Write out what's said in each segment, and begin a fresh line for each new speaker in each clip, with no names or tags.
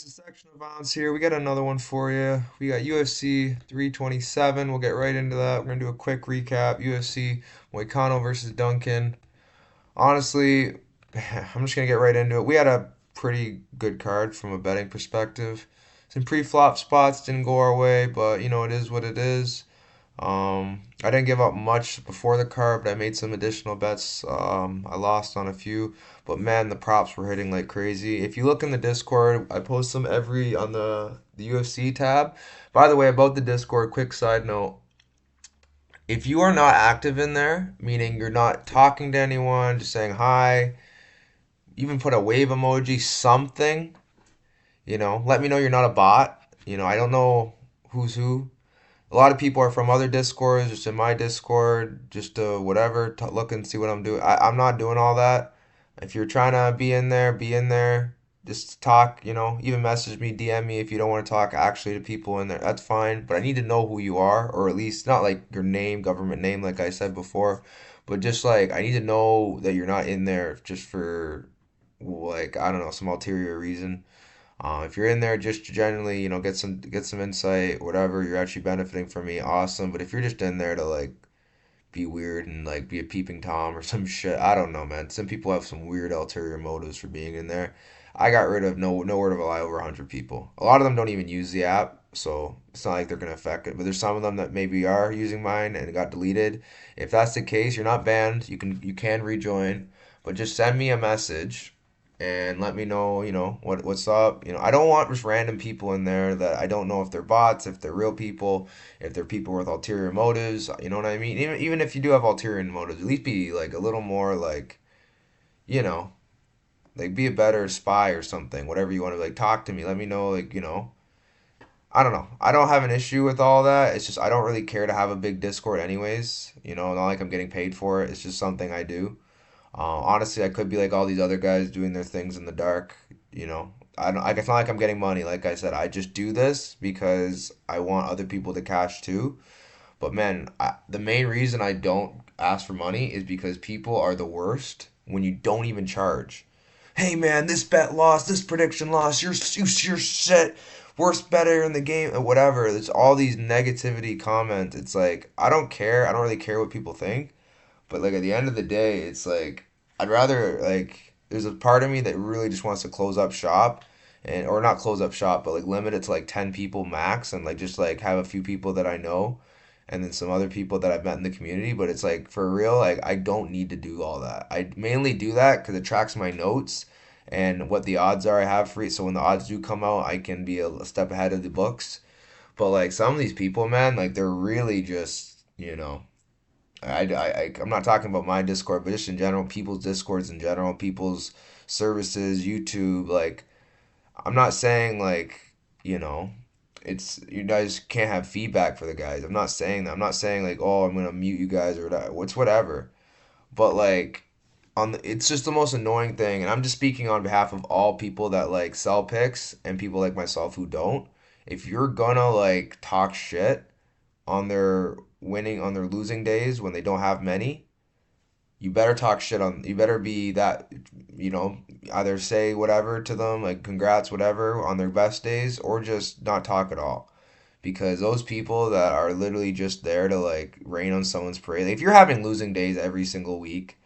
Dissection of Violence here. We got another one for you. We got UFC 327. We'll get right into that. We're gonna do a quick recap. UFC Moicano versus Duncan. Honestly, I'm just gonna get right into it. We had a pretty good card from a betting perspective. Some pre-flop spots didn't go our way, but it is what it is. I didn't give up much before the card, but I made some additional bets. I lost on a few, but man, the props were hitting like crazy. If you look in the Discord, I post them every on the UFC tab. By the way, about the Discord, quick side note: if you are not active in there, meaning you're not talking to anyone, just saying hi, even put a wave emoji, something, let me know you're not a bot. I don't know who's who. A lot of people are from other discords, just in my discord, just to whatever, to look and see what I'm doing. I'm not doing all that. If you're trying to be in there, be in there. Just talk, even message me, DM me if you don't want to talk actually to people in there. That's fine, but I need to know who you are, or at least not like your name, government name, like I said before, but just like I need to know that you're not in there just for like I don't know, some ulterior reason. If you're in there just to generally, get some insight, whatever, you're actually benefiting from me, awesome. But if you're just in there to like be weird and like be a peeping tom or some shit, I don't know, man. Some people have some weird ulterior motives for being in there. I got rid of no word of a lie over 100 people. A lot of them don't even use the app, so it's not like they're gonna affect it. But there's some of them that maybe are using mine and it got deleted. If that's the case, you're not banned. You can rejoin, but just send me a message and let me know, what's up. I don't want just random people in there that I don't know if they're bots, if they're real people, if they're people with ulterior motives. You know what I mean? Even if you do have ulterior motives, at least be like a little more like, you know, like be a better spy or something. Whatever you want to like talk to me. Let me know like, I don't know. I don't have an issue with all that. It's just I don't really care to have a big Discord anyways. Not like I'm getting paid for it. It's just something I do. Honestly, I could be like all these other guys doing their things in the dark. I don't. Like, it's not like I'm getting money. Like I said, I just do this because I want other people to cash too. But man, the main reason I don't ask for money is because people are the worst when you don't even charge. Hey man, this bet lost, this prediction lost. You're shit. Worst better in the game, or whatever. There's all these negativity comments. It's like I don't care. I don't really care what people think. But like at the end of the day, it's like I'd rather like there's a part of me that really just wants to close up shop and or not close up shop, but like limit it to like 10 people max and like just like have a few people that I know and then some other people that I've met in the community, but it's like for real, like I don't need to do all that. I mainly do that cuz it tracks my notes and what the odds are I have for it. So when the odds do come out, I can be a step ahead of the books. But like some of these people, man, like they're really just, I'm not talking about my Discord, but just in general, people's Discords in general, people's services, YouTube. Like, I'm not saying like, you know, it's you guys can't have feedback for the guys. I'm not saying that. I'm not saying like, oh, I'm gonna mute you guys or that. What's whatever. But like, it's just the most annoying thing, and I'm just speaking on behalf of all people that like sell picks and people like myself who don't. If you're gonna like talk shit on their losing days when they don't have many, you better talk shit on you better be that you know either say whatever to them like congrats whatever on their best days or just not talk at all because those people that are literally just there to like rain on someone's parade, like, if you're having losing days every single week,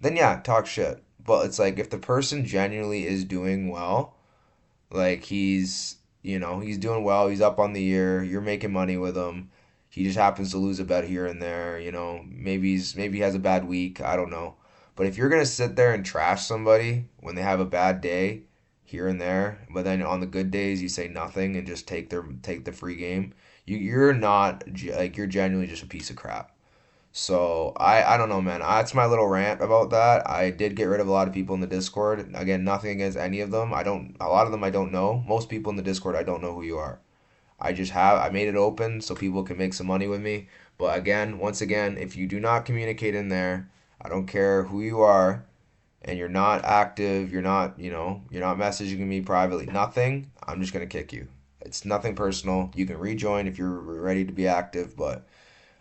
then yeah, talk shit. But it's like if the person genuinely is doing well, like he's doing well. He's up on the year. You're making money with him. He just happens to lose a bet here and there. Maybe he has a bad week. I don't know. But if you're gonna sit there and trash somebody when they have a bad day here and there, but then on the good days you say nothing and just take the free game, you're not like you're genuinely just a piece of crap. So I don't know, man. That's my little rant about that. I did get rid of a lot of people in the Discord. Again, nothing against any of them. A lot of them I don't know. Most people in the Discord I don't know who you are. I made it open so people can make some money with me. But again, once again, if you do not communicate in there, I don't care who you are, and you're not active, you're not messaging me privately, nothing, I'm just gonna kick you. It's nothing personal. You can rejoin if you're ready to be active, but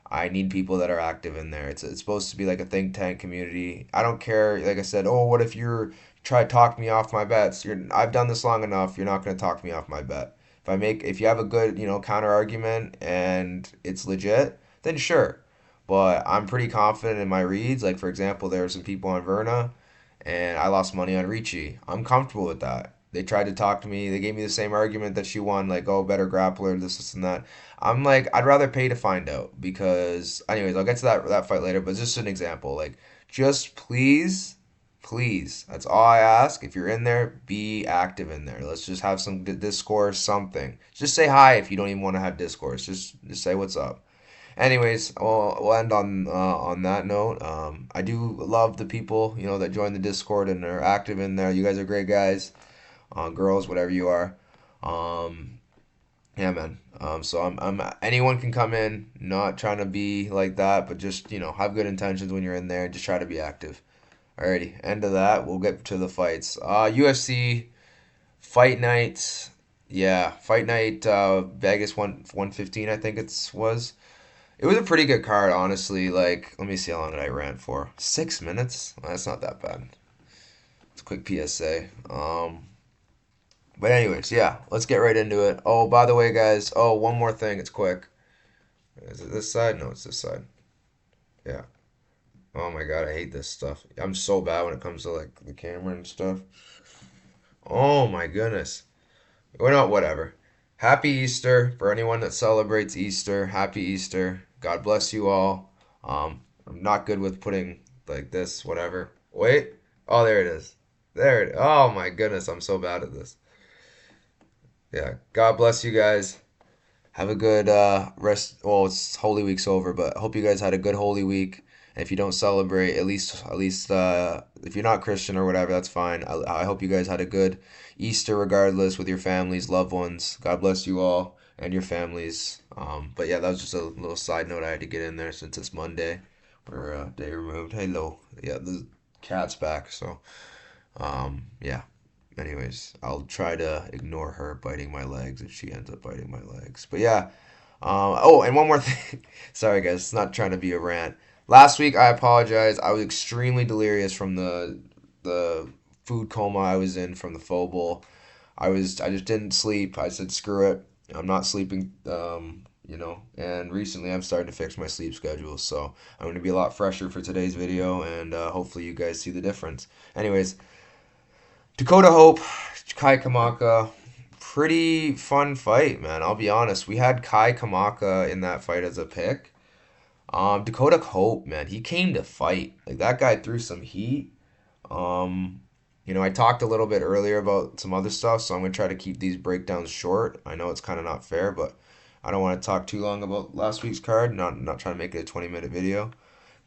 I need people that are active in there. It's supposed to be like a think tank community. I don't care. Like I said, oh, what if you're try to talk me off my bets. I've done this long enough. You're not going to talk me off my bet. If you have a good, counter argument and it's legit, then sure. But I'm pretty confident in my reads. Like for example, there were some people on Verna, and I lost money on Ricci. I'm comfortable with that. They tried to talk to me. They gave me the same argument that she won, like, oh, better grappler, this, and that. I'm like, I'd rather pay to find out because, anyways, I'll get to that fight later. But it's just an example. Like, just please, please, that's all I ask. If you're in there, be active in there. Let's just have some discourse, something. Just say hi if you don't even want to have discourse. Just say what's up. Anyways, we'll end on that note. I do love the people that join the Discord and are active in there. You guys are great guys, girls, whatever you are. Um, yeah, man. So I'm anyone can come in. Not trying to be like that, but just have good intentions when you're in there. Just try to be active. Alrighty, end of that. We'll get to the fights. UFC fight night. Yeah, fight night. Vegas 115. I think was. It was a pretty good card, honestly. Like, let me see how long did I ran for. 6 minutes? Well, that's not that bad. It's a quick PSA. But anyways, yeah, let's get right into it. Oh, by the way, guys. Oh, one more thing. It's quick. Is it this side? No, it's this side. Yeah. Oh my God, I hate this stuff. I'm so bad when it comes to like the camera and stuff. Oh my goodness. Well, no, whatever. Happy Easter for anyone that celebrates Easter. Happy Easter. God bless you all. I'm not good with putting like this, whatever. Wait. Oh, there it is. There it. Oh my goodness, I'm so bad at this. Yeah. God bless you guys. Have a good rest. Well, it's Holy Week's over, but I hope you guys had a good Holy Week. And if you don't celebrate, at least if you're not Christian or whatever, that's fine. I hope you guys had a good Easter, regardless, with your families, loved ones. God bless you all and your families. But yeah, that was just a little side note I had to get in there since it's Monday or day removed. Hello, yeah, the cat's back. So yeah. Anyways, I'll try to ignore her biting my legs if she ends up biting my legs. But yeah. Oh, and one more thing. Sorry, guys. It's not trying to be a rant. Last week, I apologize. I was extremely delirious from the food coma I was in from the Phobal. I just didn't sleep. I said screw it. I'm not sleeping. And recently I'm starting to fix my sleep schedule, so I'm going to be a lot fresher for today's video, and hopefully you guys see the difference. Anyways, Dakota Hope, Kai Kamaka, pretty fun fight, man. I'll be honest. We had Kai Kamaka in that fight as a pick. Dakota Hope, man, he came to fight. Like that guy threw some heat. Um, I talked a little bit earlier about some other stuff, so I'm gonna try to keep these breakdowns short. I know it's kind of not fair, but I don't want to talk too long about last week's card. Not trying to make it a 20-minute video.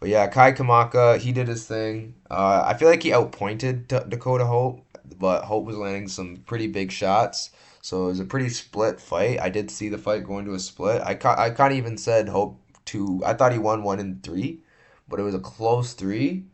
But yeah, Kai Kamaka, he did his thing. I feel like he outpointed Dakota Hope, but Hope was landing some pretty big shots. So it was a pretty split fight. I did see the fight going to a split. I kind of even said Hope to. I thought he won 1-3, but it was a close three,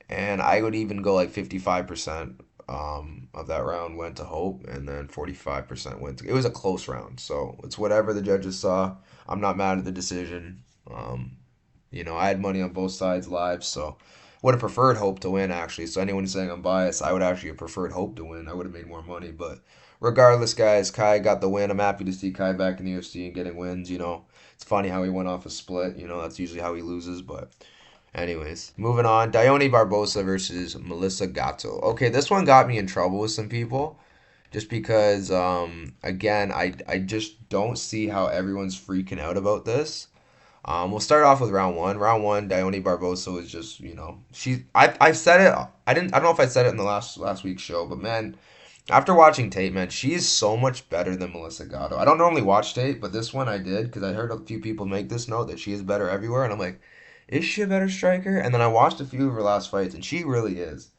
and I would even go like 55% of that round went to Hope, and then 45% went to. It was a close round, so it's whatever the judges saw. I'm not mad at the decision. I had money on both sides live, so would have preferred Hope to win actually. So anyone saying I'm biased, I would actually have preferred Hope to win. I would have made more money, but regardless, guys, Kai got the win. I'm happy to see Kai back in the UFC and getting wins. It's funny how he went off a split. That's usually how he loses, but anyways, moving on. Dione Barbosa versus Melissa Gatto. Okay, this one got me in trouble with some people. Just because, again, I just don't see how everyone's freaking out about this. We'll start off with round one. Round one, Dione Barbosa was just, I said it. I don't know if I said it in the last week's show, but man, after watching tape, man, she's so much better than Melissa Gatto. I don't normally watch tape, but this one I did because I heard a few people make this note that she is better everywhere, and I'm like, is she a better striker? And then I watched a few of her last fights, and she really is.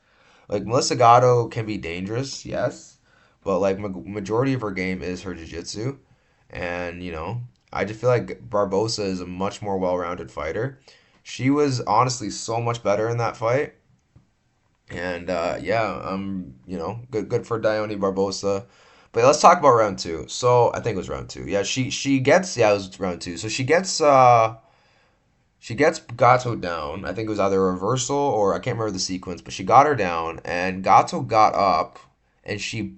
Like Melissa Gatto can be dangerous, yes, but like majority of her game is her jiu-jitsu, and I just feel like Barbosa is a much more well-rounded fighter. She was honestly so much better in that fight. And yeah, good for Dione Barbosa. But let's talk about round two. So I think it was round two. Yeah, she gets it was round two. So She gets Gato down. I think it was either a reversal or I can't remember the sequence, but she got her down, and Gato got up, and she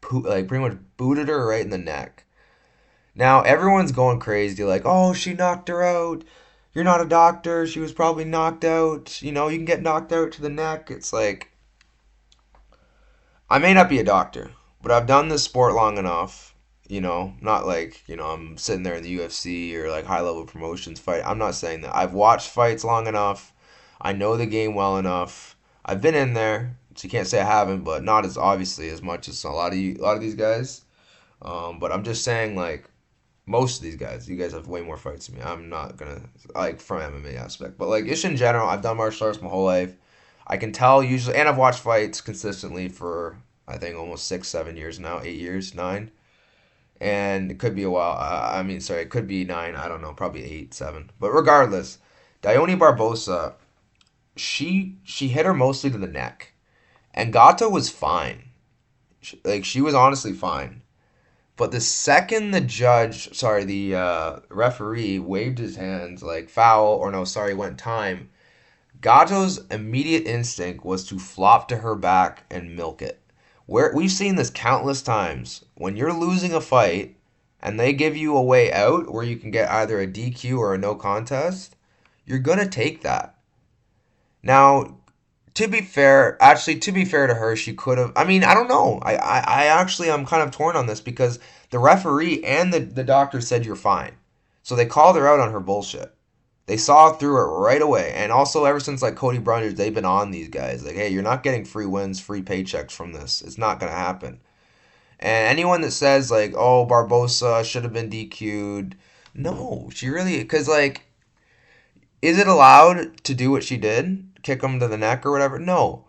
like pretty much booted her right in the neck. Now everyone's going crazy, like, oh, she knocked her out. You're not a doctor. She was probably knocked out. You know, you can get knocked out to the neck. It's like, I may not be a doctor, but I've done this sport long enough. Not like, I'm sitting there in the UFC or like high level promotions fight. I'm not saying that. I've watched fights long enough. I know the game well enough. I've been in there, so you can't say I haven't, but not as obviously as much as a lot of these guys. But I'm just saying, like, most of these guys, you guys have way more fights than me. I'm not gonna like from MMA aspect, but like just in general, I've done martial arts my whole life. I can tell usually, and I've watched fights consistently for I think almost 6, 7 years now, 8 years, nine, and it could be a while. I mean, sorry, it could be nine. I don't know, probably 8, 7. But regardless, Dione Barbosa, she hit her mostly to the neck, and Gato was fine. She was honestly fine. But the second the referee waved his hands like foul or no, sorry, went time, Gato's immediate instinct was to flop to her back and milk it. We've seen this countless times. When you're losing a fight and they give you a way out where you can get either a DQ or a no contest, you're gonna take that. Now, to be fair to her, she could have. I mean, I don't know. I actually, I'm kind of torn on this because the referee and the doctor said you're fine. So they called her out on her bullshit. They saw through it right away. And also, ever since like Cody Brundage, they've been on these guys. Like, hey, you're not getting free wins, free paychecks from this. It's not going to happen. And anyone that says, like, oh, Barbosa should have been DQ'd, no, she really. Because, like, is it allowed to do what she did? Kick him to the neck or whatever? No.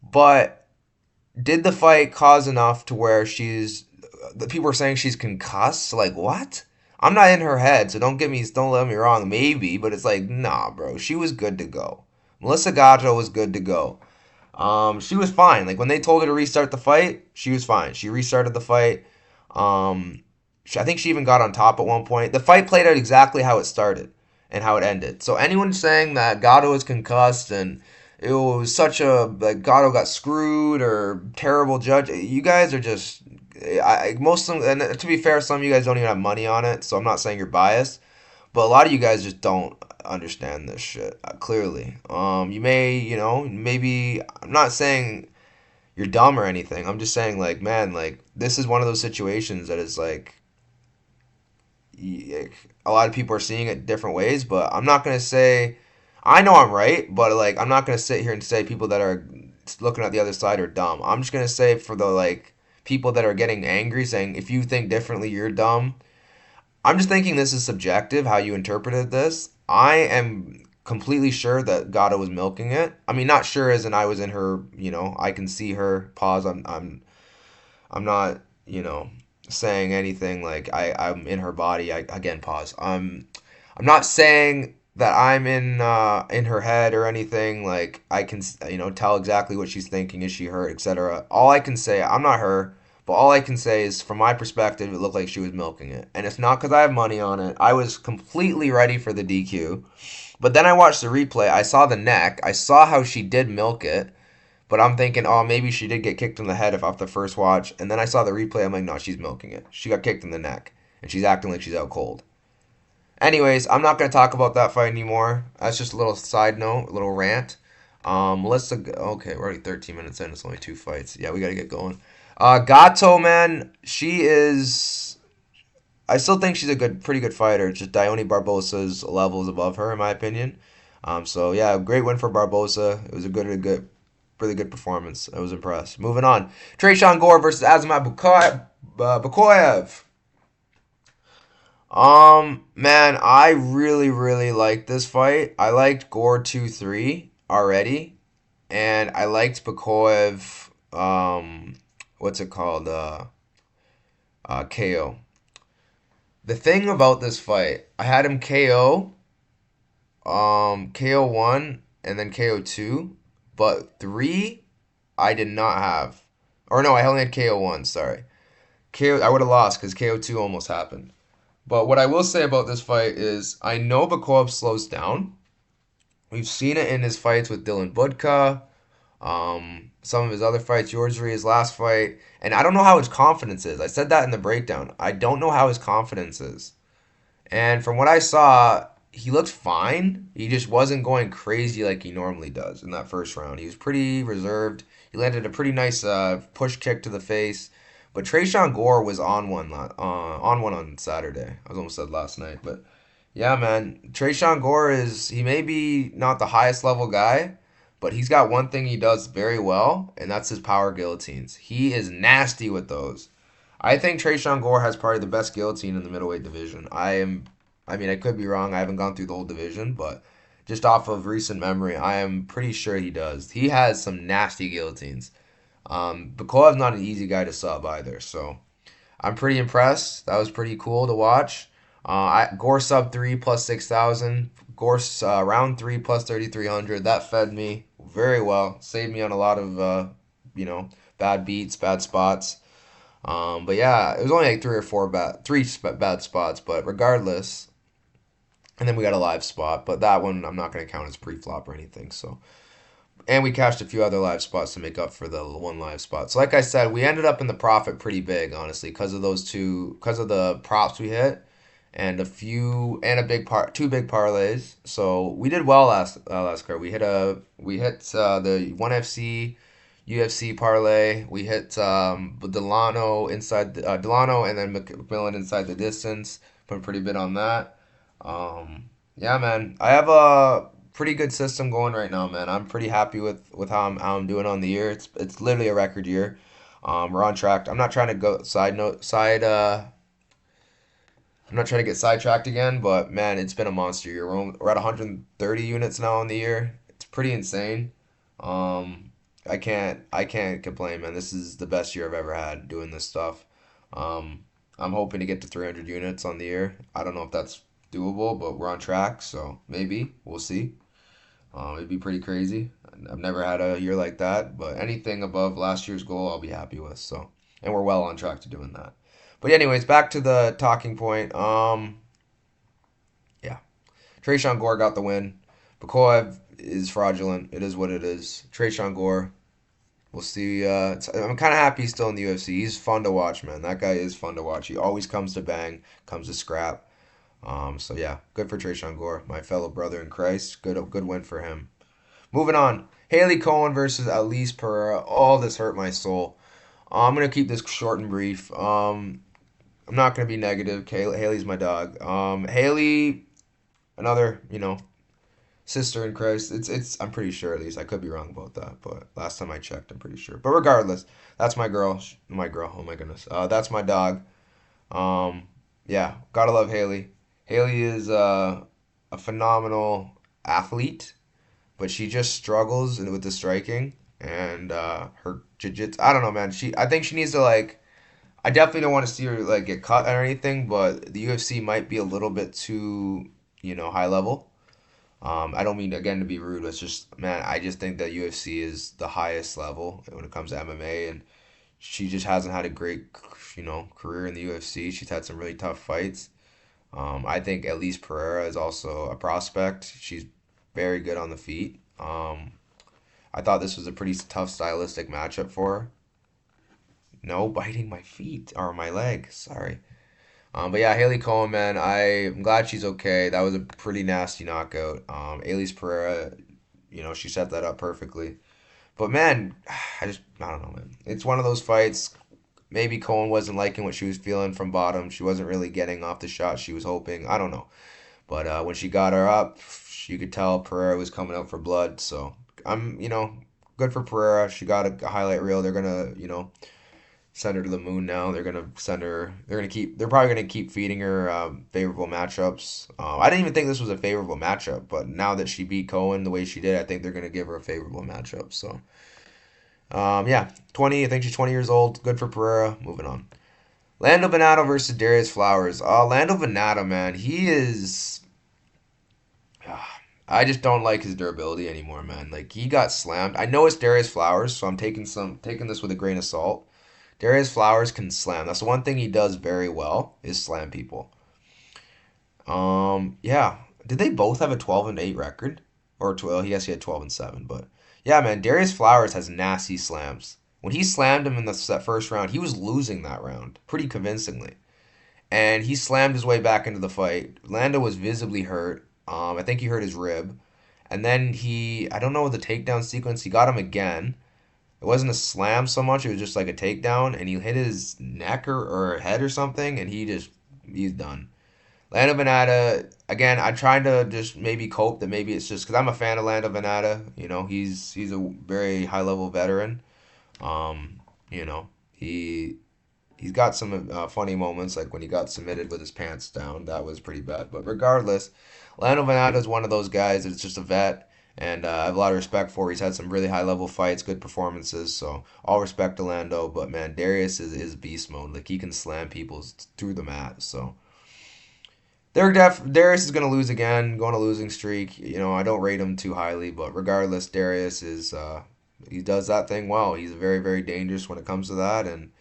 But did the fight cause enough to where the people are saying she's concussed? Like, what? I'm not in her head, so don't let me wrong. Maybe, but it's like, nah, bro. She was good to go. Melissa Gato was good to go. She was fine. Like when they told her to restart the fight, she was fine. She restarted the fight. I think she even got on top at one point. The fight played out exactly how it started and how it ended. So anyone saying that Gatto was concussed and it was such a like Gatto got screwed or terrible judge, you guys are just most of them. And to be fair, some of you guys don't even have money on it. So I'm not saying you're biased, but a lot of you guys just don't understand this shit clearly. You may, maybe I'm not saying you're dumb or anything. I'm just saying like, man, like this is one of those situations that is like a lot of people are seeing it different ways, but I'm not gonna say I know I'm right, but like I'm not gonna sit here and say people that are looking at the other side are dumb. I'm just gonna say for the like people that are getting angry, saying if you think differently, you're dumb. I'm just thinking this is subjective how you interpreted this. I am completely sure that Gata was milking it. I mean, not sure as in I was in her. I can see her. Pause. I'm not. Saying anything like I'm in her body. Again pause. I'm not saying that I'm in her head or anything. Like I can tell exactly what she's thinking. Is she hurt, etc. All I can say, I'm not her, but all I can say is from my perspective, it looked like she was milking it, and it's not because I have money on it. I was completely ready for the DQ, but then I watched the replay. I saw the neck. I saw how she did milk it. But I'm thinking, oh, maybe she did get kicked in the head if off the first watch. And then I saw the replay. I'm like, no, she's milking it. She got kicked in the neck. And she's acting like she's out cold. Anyways, I'm not going to talk about that fight anymore. That's just a little side note, a little rant. Okay, we're already 13 minutes in. It's only 2 fights. Yeah, we got to get going. Gato, man, she is. I still think she's a pretty good fighter. Just Dione Barbosa's level is above her, in my opinion. So yeah, great win for Barbosa. It was a really good performance. I was impressed. Moving on. Tresean Gore versus Azamat Bukoyev. Man, I really, really liked this fight. I liked Gore 2-3 already. And I liked Bukoyev, what's it called? KO. The thing about this fight, I had him KO, KO 1, and then KO 2. But 3, I did not have. Or no, I only had KO 1, sorry. I would have lost because KO 2 almost happened. But what I will say about this fight is I know Bakoyev slows down. We've seen it in his fights with Dylan Budka, some of his other fights, George his last fight, and I don't know how his confidence is. I said that in the breakdown. I don't know how his confidence is. And from what I saw, he looked fine. He just wasn't going crazy like he normally does in that first round. He was pretty reserved. He landed a pretty nice push kick to the face. But Trayshawn Gore was on one on Saturday. I was almost said last night, but yeah, man, Trayshawn Gore is he may be not the highest level guy, but he's got one thing he does very well, and that's his power guillotines. He is nasty with those. I think Trayshawn Gore has probably the best guillotine in the middleweight division. I mean, I could be wrong. I haven't gone through the whole division, but just off of recent memory, I am pretty sure he does. He has some nasty guillotines. Bakov's not an easy guy to sub either, so I'm pretty impressed. That was pretty cool to watch. Gore sub 3 plus 6,000. Gore round 3 plus 3,300. That fed me very well. Saved me on a lot of, bad beats, bad spots. But yeah, it was only like bad spots. But regardless, and then we got a live spot. But that one I'm not going to count as pre-flop or anything. So and we cashed a few other live spots to make up for the one live spot. So like I said, we ended up in the profit pretty big, honestly, because of the props we hit, and a big two big parlays. So we did well last card. We hit the one FC UFC parlay. We hit Delano and then McMillan inside the distance. Put a pretty bit on that. Yeah, man. I have a pretty good system going right now, man. I'm pretty happy with how I'm doing on the year. It's literally a record year. We're on track. I'm not trying to go I'm not trying to get sidetracked again, but man, it's been a monster year. We're at 130 units now on the year. It's pretty insane. I can't complain, man. This is the best year I've ever had doing this stuff. Um, I'm hoping to get to 300 units on the year. I don't know if that's doable, but we're on track, so maybe we'll see. It'd be pretty crazy. I've never had a year like that, but anything above last year's goal, I'll be happy with. So, and we're well on track to doing that. But anyways, back to the talking point. Yeah, Trayshawn Gore got the win. Bakoev is fraudulent. It is what it is. Trayshawn Gore. We'll see. I'm kind of happy he's still in the UFC. He's fun to watch, man. That guy is fun to watch. He always comes to bang, comes to scrap. So yeah, good for Trayshawn Gore, my fellow brother in Christ. Good win for him. Moving on, Haley Cohen versus Elise Pereira. Oh, this hurt my soul. I'm gonna keep this short and brief. I'm not gonna be negative. Haley's my dog. Haley, another sister in Christ. It's. I'm pretty sure at least. I could be wrong about that, but last time I checked, I'm pretty sure. But regardless, that's my girl. My girl. Oh my goodness. That's my dog. Um, yeah, gotta love Haley. Haley is a phenomenal athlete, but she just struggles with the striking and her jiu-jitsu. I don't know, man. I think she needs to like. I definitely don't want to see her like get cut or anything, but the UFC might be a little bit too, high level. I don't mean again to be rude. It's just, man, I just think that UFC is the highest level when it comes to MMA, and she just hasn't had a great, career in the UFC. She's had some really tough fights. I think Elise Pereira is also a prospect. She's very good on the feet. I thought this was a pretty tough stylistic matchup for her. No biting my feet or my leg. Sorry. But yeah, Haley Cohen, man, I'm glad she's okay. That was a pretty nasty knockout. Elise Pereira, she set that up perfectly. But man, I don't know, man. It's one of those fights. Maybe Cohen wasn't liking what she was feeling from bottom. She wasn't really getting off the shot she was hoping. I don't know. But when she got her up, you could tell Pereira was coming out for blood. So good for Pereira. She got a highlight reel. They're gonna, send her to the moon now. They're gonna send her. They're probably gonna keep feeding her favorable matchups. I didn't even think this was a favorable matchup, but now that she beat Cohen the way she did, I think they're gonna give her a favorable matchup. So, yeah, 20. I think she's 20 years old. Good for Pereira. Moving on. Lando Venato versus Darius Flowers. Lando Venato, man, he is. I just don't like his durability anymore, man. Like he got slammed. I know it's Darius Flowers, so I'm taking this with a grain of salt. Darius Flowers can slam. That's the one thing he does very well is slam people. Yeah. Did they both have a 12-8 record? or 12. He guess he had 12 and 7, but yeah, man, Darius Flowers has nasty slams. When he slammed him in that first round, he was losing that round pretty convincingly, and he slammed his way back into the fight. Lando was visibly hurt. I think he hurt his rib, and then I don't know the takedown sequence. He got him again. It wasn't a slam so much; it was just like a takedown, and he hit his neck or head or something, and he's done. Lando Venata, again, I tried to just maybe cope that maybe it's just because I'm a fan of Lando Venata. He's a very high level veteran. Um, you know, he's got some funny moments like when he got submitted with his pants down. That was pretty bad. But regardless, Lando Venata is one of those guys that's just a vet, and I have a lot of respect for. He's had some really high level fights, good performances. So all respect to Lando. But man, Darius is beast mode. Like he can slam people through the mat. So. Darius is going to lose again, going on a losing streak. I don't rate him too highly, but regardless, Darius he does that thing well. He's very, very dangerous when it comes to that. And,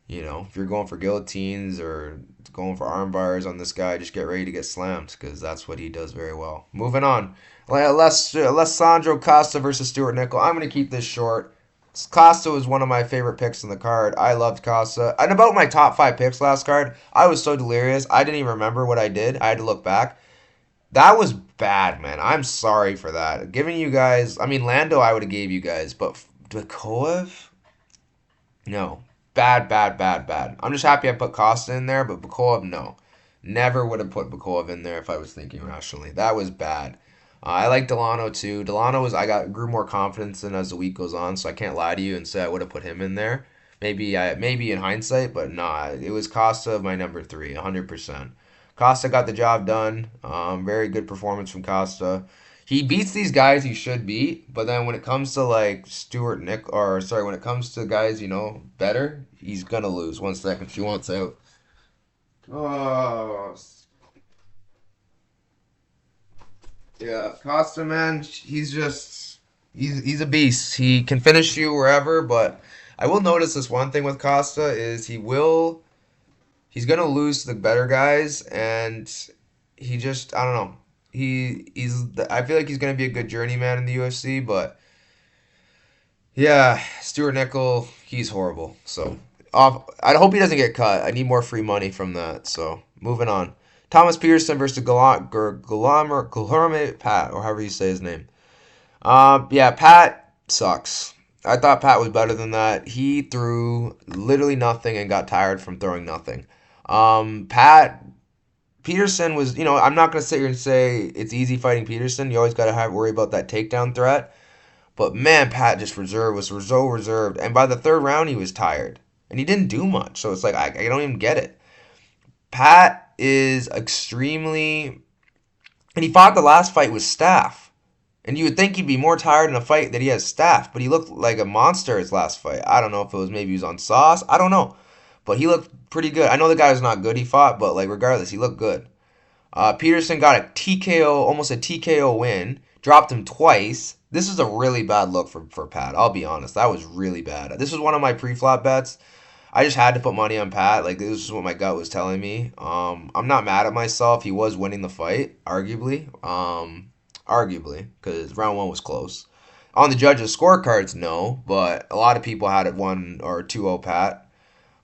if you're going for guillotines or going for arm bars on this guy, just get ready to get slammed because that's what he does very well. Moving on. Alessandro Costa versus Stuart Nickel. I'm going to keep this short. Costa was one of my favorite picks in the card. I loved Costa. And about my top 5 picks last card, I was so delirious. I didn't even remember what I did. I had to look back. That was bad, man. I'm sorry for that. Giving you guys, I mean, Lando I would have gave you guys, but Bakoev? No. Bad, bad, bad, bad. I'm just happy I put Costa in there, but Bakoev, no. Never would have put Bakoev in there if I was thinking rationally. That was bad. I like Delano too. Grew more confidence in as the week goes on, so I can't lie to you and say I would have put him in there. Maybe in hindsight, but nah, it was Costa my number 3, 100%. Costa got the job done. Very good performance from Costa. He beats these guys he should beat, but then when it comes to like when it comes to guys better, he's gonna lose. 1 second, she wants out. Oh, yeah, Costa, man, he's a beast. He can finish you wherever, but I will notice this one thing with Costa is he's gonna lose to the better guys, and I don't know. I feel like he's gonna be a good journeyman in the UFC, but yeah, Stuart Nickel, he's horrible. So I hope he doesn't get cut. I need more free money from that. So moving on. Thomas Peterson versus Guilherme Pat, or however you say his name. Yeah, Pat sucks. I thought Pat was better than that. He threw literally nothing and got tired from throwing nothing. Pat Peterson was, I'm not gonna sit here and say it's easy fighting Peterson. You always gotta worry about that takedown threat. But man, Pat just was so reserved, and by the third round he was tired, and he didn't do much. So it's like I don't even get it. Pat is extremely, and he fought the last fight with Staff. And you would think he'd be more tired in a fight that he has Staff, but he looked like a monster his last fight. I don't know if it was maybe he was on sauce. I don't know. But he looked pretty good. I know the guy was not good he fought, but like regardless, he looked good. Peterson got a TKO, almost a TKO win. Dropped him twice. This is a really bad look for Pat. I'll be honest. That was really bad. This was one of my pre-flop bets. I just had to put money on Pat. Like this is what my gut was telling me. I'm not mad at myself. He was winning the fight, arguably. Because round 1 was close. On the judges' scorecards, no, but a lot of people had it 1 or 2-0 Pat.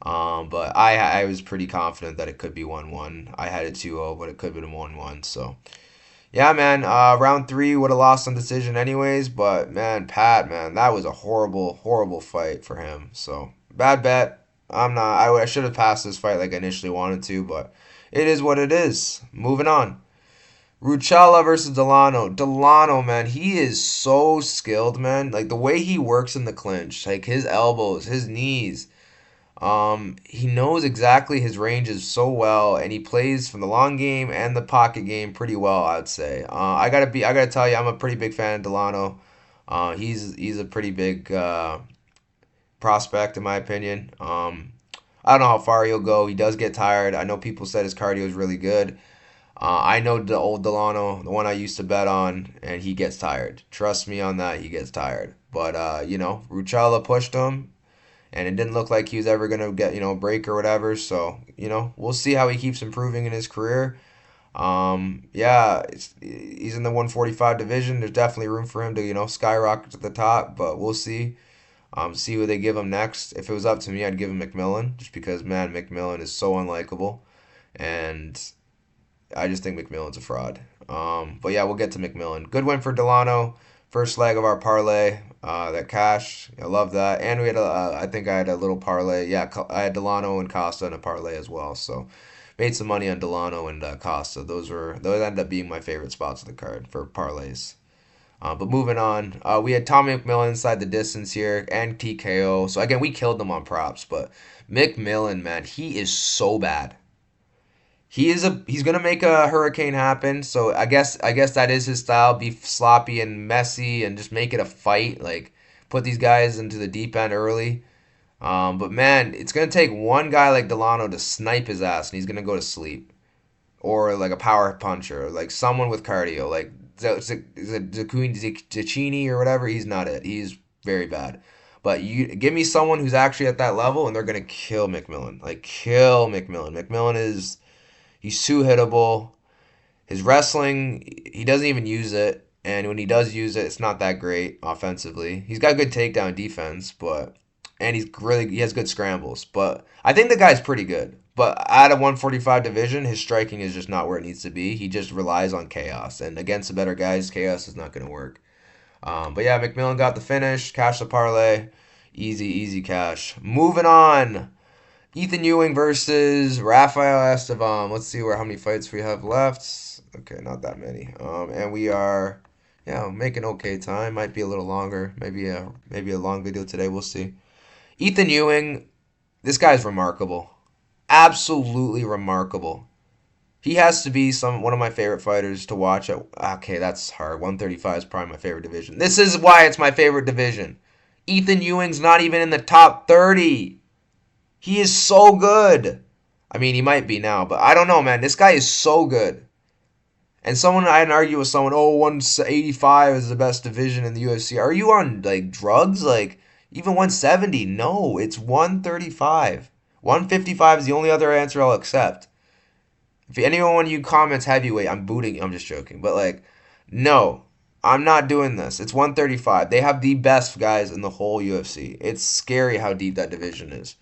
But I was pretty confident that it could be 1-1. I had it 2-0, but it could have been 1-1. So yeah, man. Round 3 would have lost on decision anyways. But man, Pat, man, that was a horrible, horrible fight for him. So bad bet. I'm not. I should have passed this fight like I initially wanted to, but it is what it is. Moving on. Ruchala versus Delano. Delano, man, he is so skilled, man. Like the way he works in the clinch, like his elbows, his knees. He knows exactly his ranges so well, and he plays from the long game and the pocket game pretty well, I'd say. I gotta tell you, I'm a pretty big fan of Delano. He's a pretty big prospect in my opinion. I don't know how far he'll go. He does get tired. I know people said his cardio is really good. I know the old Delano, the one I used to bet on, and he gets tired. Trust me on that, he gets tired. But Ruchala pushed him, and it didn't look like he was ever gonna get a break or whatever. So we'll see how he keeps improving in his career. Yeah, he's in the 145 division. There's definitely room for him to, skyrocket to the top, but we'll see. See who they give him next. If it was up to me, I'd give him McMillan, just because, man, McMillan is so unlikable, and I just think McMillan's a fraud. But yeah, we'll get to McMillan. Good win for Delano. First leg of our parlay. That cash, I love that. And we had I think I had a little parlay. Yeah, I had Delano and Costa in a parlay as well. So made some money on Delano and Costa. Those ended up being my favorite spots of the card for parlays. But moving on, we had Tommy McMillan inside the distance here and TKO. So again, we killed them on props, but McMillan, man, he is so bad. He's gonna make a hurricane happen. So I guess that is his style. Be sloppy and messy and just make it a fight. Like put these guys into the deep end early. But man, it's gonna take one guy like Delano to snipe his ass, and he's gonna go to sleep. Or like a power puncher, like someone with cardio, like Zacchini or whatever. He's not it. He's very bad. But you give me someone who's actually at that level, and they're gonna kill McMillan. Like kill McMillan. McMillan is He's too hittable. His wrestling, he doesn't even use it, and when he does use it, it's not that great offensively. He's got good takedown defense, but and he has good scrambles. But I think the guy's pretty good. But at a 145 division, his striking is just not where it needs to be. He just relies on chaos, and against the better guys, chaos is not going to work. But yeah, McMillan got the finish, cash the parlay, easy, easy cash. Moving on. Ethan Ewing versus Rafael Estevam. Let's see how many fights we have left. Okay, not that many. And we are, making okay time. Might be a little longer. Maybe a long video today. We'll see. Ethan Ewing, this guy's remarkable. Absolutely remarkable. He has to be one of my favorite fighters to watch. Okay, that's hard. 135 is probably my favorite division. This is why it's my favorite division. Ethan Ewing's not even in the top 30. He is so good. I mean, he might be now, but I don't know, man. This guy is so good. And I'd argue with someone, 185 is the best division in the UFC. Are you on, like, drugs? Like, even 170? No, it's 135. 155 is the only other answer I'll accept. If anyone you comments heavyweight, I'm booting. I'm just joking. But, like, no, I'm not doing this. It's 135. They have the best guys in the whole UFC. It's scary how deep that division is.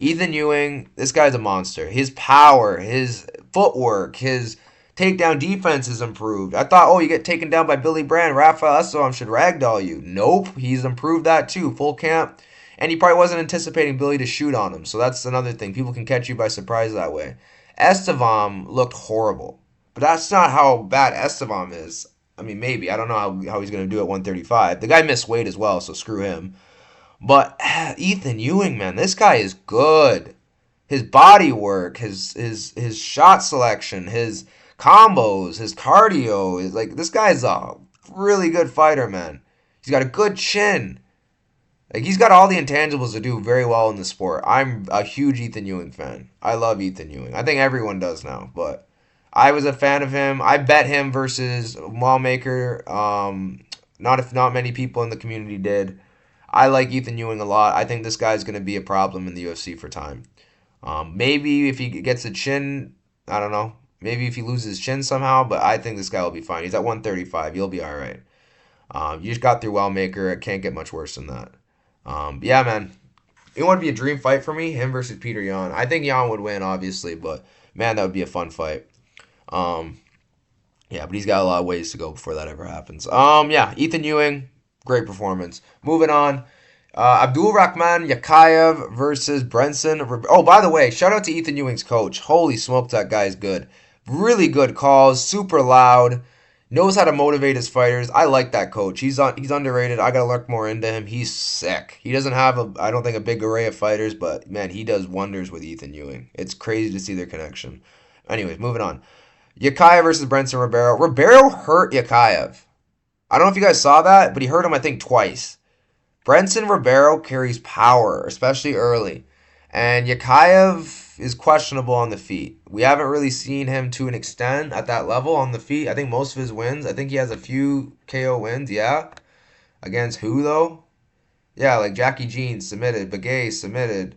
Ethan Ewing, this guy's a monster. His power, his footwork, his takedown defense is improved. I thought, you get taken down by Billy Brand, Rafael Estevam should ragdoll you. Nope, he's improved that too. Full camp. And he probably wasn't anticipating Billy to shoot on him. So that's another thing. People can catch you by surprise that way. Estevam looked horrible. But that's not how bad Estevam is. I mean, maybe. I don't know how he's going to do at 135. The guy missed weight as well, so screw him. But Ethan Ewing, man, this guy is good. His body work, his shot selection, his combos, his cardio is like this guy's a really good fighter, man. He's got a good chin. Like he's got all the intangibles to do very well in the sport. I'm a huge Ethan Ewing fan. I love Ethan Ewing. I think everyone does now, but I was a fan of him. I bet him versus Wallmaker. Not many people in the community did. I like Ethan Ewing a lot. I think this guy's going to be a problem in the UFC for time. Maybe if he gets a chin, I don't know. Maybe if he loses his chin somehow, but I think this guy will be fine. He's at 135. You'll be all right. You just got through Wellmaker. It can't get much worse than that. Yeah, man. It would be a dream fight for me, him versus Peter Yan. I think Yan would win, obviously, but man, that would be a fun fight. Yeah, but he's got a lot of ways to go before that ever happens. Yeah, Ethan Ewing, great performance. Moving on. Abdul Rahman Yakayev versus Brenson. Oh, by the way, shout out to Ethan Ewing's coach. Holy smokes, that guy's good. Really good calls, super loud, knows how to motivate his fighters. I like that coach. He's underrated. I gotta look more into him. He's sick. He doesn't have I don't think a big array of fighters, but man, he does wonders with Ethan Ewing. It's crazy to see their connection. Anyways, moving on. Yakayev versus Brenson Ribeiro. Ribeiro hurt Yakayev. I don't know if you guys saw that, but he hurt him, I think, twice. Brenson Ribeiro carries power, especially early. And Yakayev is questionable on the feet. We haven't really seen him to an extent at that level on the feet. I think most of his wins, I think he has a few KO wins, yeah. Against who, though? Yeah, like Jackie Jean submitted, Begay submitted,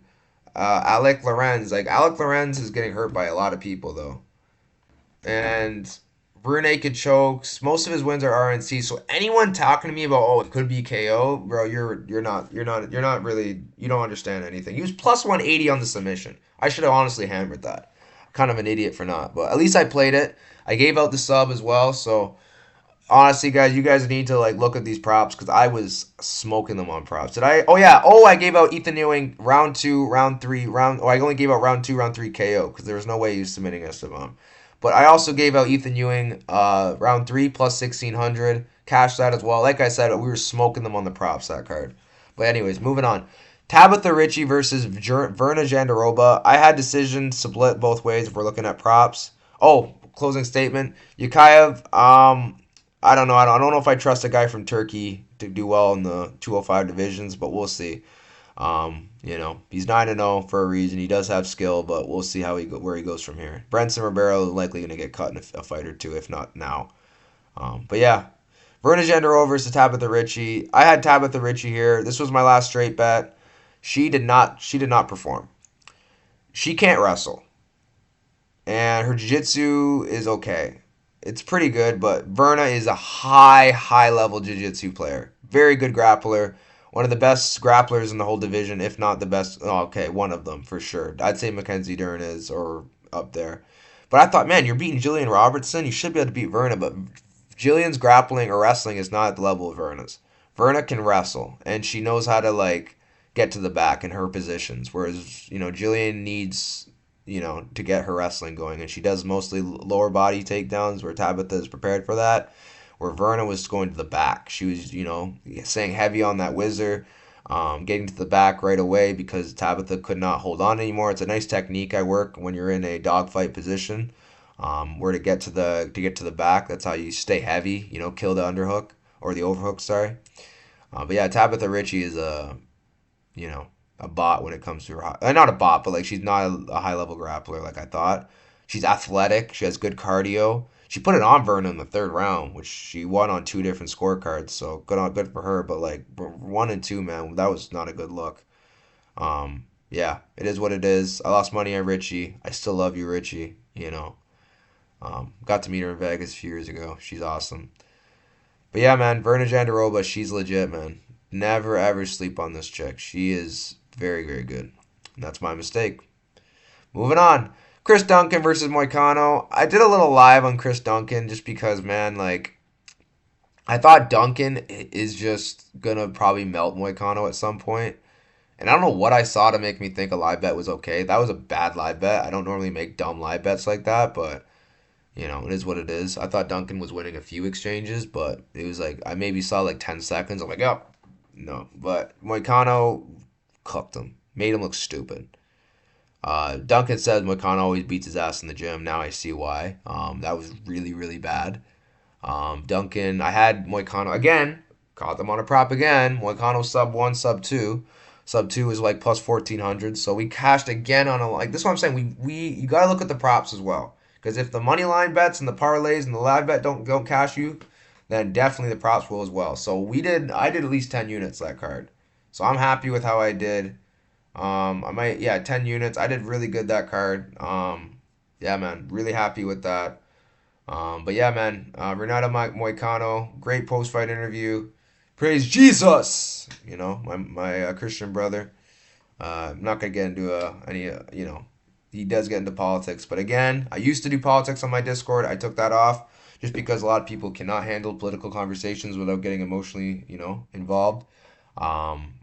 Alec Lorenz. Like, Alec Lorenz is getting hurt by a lot of people, though. and rear naked chokes. Most of his wins are RNC. So anyone talking to me about it could be KO, bro, you're not really, you don't understand anything. He was plus 180 on the submission. I should have honestly hammered that. Kind of an idiot for not, but at least I played it. I gave out the sub as well, so honestly, guys, you guys need to like look at these props because I was smoking them on props. Did I? Oh yeah. Oh, I gave out Ethan Ewing round two, round three, round. Oh, I only gave out round two, round three KO because there was no way he was submitting Esteban. But I also gave out Ethan Ewing round three plus 1600. Cash that as well. Like I said, we were smoking them on the props that card. But anyways, moving on. Tabitha Ritchie versus Verna Jandaroba. I had decisions split both ways if we're looking at props. Oh, closing statement. Yukayev, I don't know. I don't know if I trust a guy from Turkey to do well in the 205 divisions, but we'll see. He's 9-0 for a reason. He does have skill, but we'll see where he goes from here. Brenson Ribeiro is likely going to get cut in a fight or two, if not now. But yeah, Verna Jandarova versus Tabitha Ritchie. I had Tabitha Ritchie here. This was my last straight bet. She did not. She did not perform. She can't wrestle, and her jiu-jitsu is okay. It's pretty good, but Verna is a high level jiu-jitsu player. Very good grappler. One of the best grapplers in the whole division, if not the best. Oh, okay, one of them for sure. I'd say Mackenzie Dern is or up there. But I thought, man, you're beating Jillian Robertson. You should be able to beat Verna, but Jillian's grappling or wrestling is not at the level of Verna's. Verna can wrestle, and she knows how to like get to the back in her positions, whereas Jillian needs to get her wrestling going. And she does mostly lower body takedowns where Tabitha is prepared for that. Where Verna was going to the back. She was, staying heavy on that whizzer, getting to the back right away because Tabitha could not hold on anymore. It's a nice technique I work when you're in a dogfight position, where to get to the back. That's how you stay heavy, kill the underhook or the overhook, sorry. But yeah, Tabitha Ritchie is you know, a bot when it comes to her. Not a bot, but like she's not a high level grappler like I thought. She's athletic. She has good cardio. She put it on Verna in the third round, which she won on two different scorecards. So good for her. But like 1 and 2, man, that was not a good look. Yeah, it is what it is. I lost money on Richie. I still love you, Richie. Got to meet her in Vegas a few years ago. She's awesome. But yeah, man, Verna Jandaroba, she's legit, man. Never ever sleep on this chick. She is very, very good. And that's my mistake. Moving on. Chris Duncan versus Moicano. I did a little live on Chris Duncan just because, man, like, I thought Duncan is just going to probably melt Moicano at some point. And I don't know what I saw to make me think a live bet was okay. That was a bad live bet. I don't normally make dumb live bets like that, but it is what it is. I thought Duncan was winning a few exchanges, but it was like I maybe saw like 10 seconds. I'm like, oh, no. But Moicano cooked him, made him look stupid. Duncan says Moicano always beats his ass in the gym. Now I see why. That was really, really bad. Duncan, I had Moicano again, caught them on a prop again. Moicano sub 1, sub 2. Sub 2 is like plus 1400. So we cashed again on like this is what I'm saying. You gotta look at the props as well. Because if the money line bets and the parlays and the live bet don't cash you, then definitely the props will as well. So I did at least 10 units that card. So I'm happy with how I did. I might, yeah, 10 units. I did really good that card. Yeah, man, really happy with that. But yeah, man, Renato Moicano, great post fight interview. Praise Jesus, my Christian brother. I'm not gonna get into any, he does get into politics. But again, I used to do politics on my Discord. I took that off just because a lot of people cannot handle political conversations without getting emotionally, involved. Um,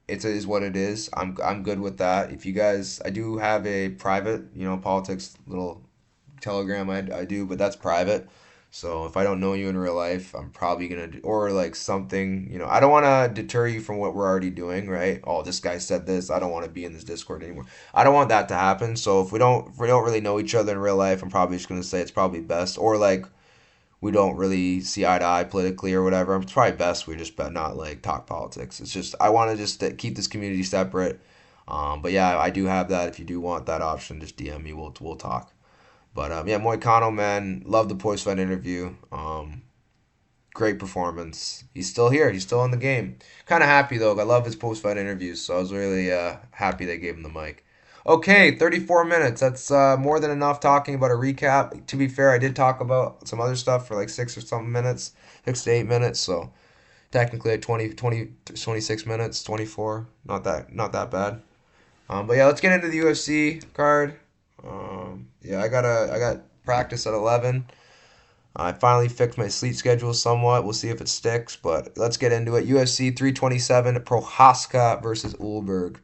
it is what it is. I'm good with that. If you guys, I do have a private, politics little Telegram. I do, but that's private. So if I don't know you in real life, I'm probably gonna or like something. I don't want to deter you from what we're already doing, right? Oh, this guy said this. I don't want to be in this Discord anymore. I don't want that to happen. So if we don't really know each other in real life, I'm probably just gonna say it's probably best. Or like we don't really see eye to eye politically or whatever. It's probably best we just not like talk politics. It's just I want to just keep this community separate. But yeah, I do have that. If you do want that option, just DM me. We'll talk. But yeah, Moicano, man, love the post fight interview. Great performance. He's still here. He's still in the game. Kind of happy though. I love his post fight interviews, so I was really happy they gave him the mic. Okay, 34 minutes. That's more than enough talking about a recap. To be fair, I did talk about some other stuff for like 6 or something minutes, 6 to 8 minutes. So technically at 26 minutes, 24. Not that bad. But yeah, let's get into the UFC card. Yeah, I got practice at 11. I finally fixed my sleep schedule somewhat. We'll see if it sticks, but let's get into it. UFC 327, Prochazka versus Ulberg.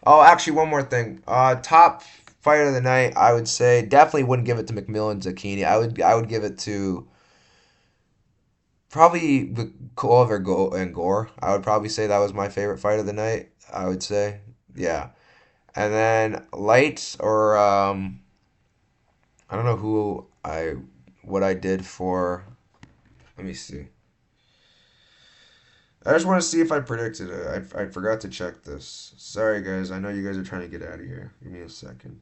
Oh, actually, one more thing. Top fight of the night, I would say definitely wouldn't give it to McMillan Zucchini. I would give it to probably Vikov or and Gore. I would probably say that was my favorite fight of the night. I would say, yeah. And then lights or I don't know who I what I did for. Let me see. I just want to see if I predicted it. I forgot to check this. Sorry, guys. I know you guys are trying to get out of here. Give me a second.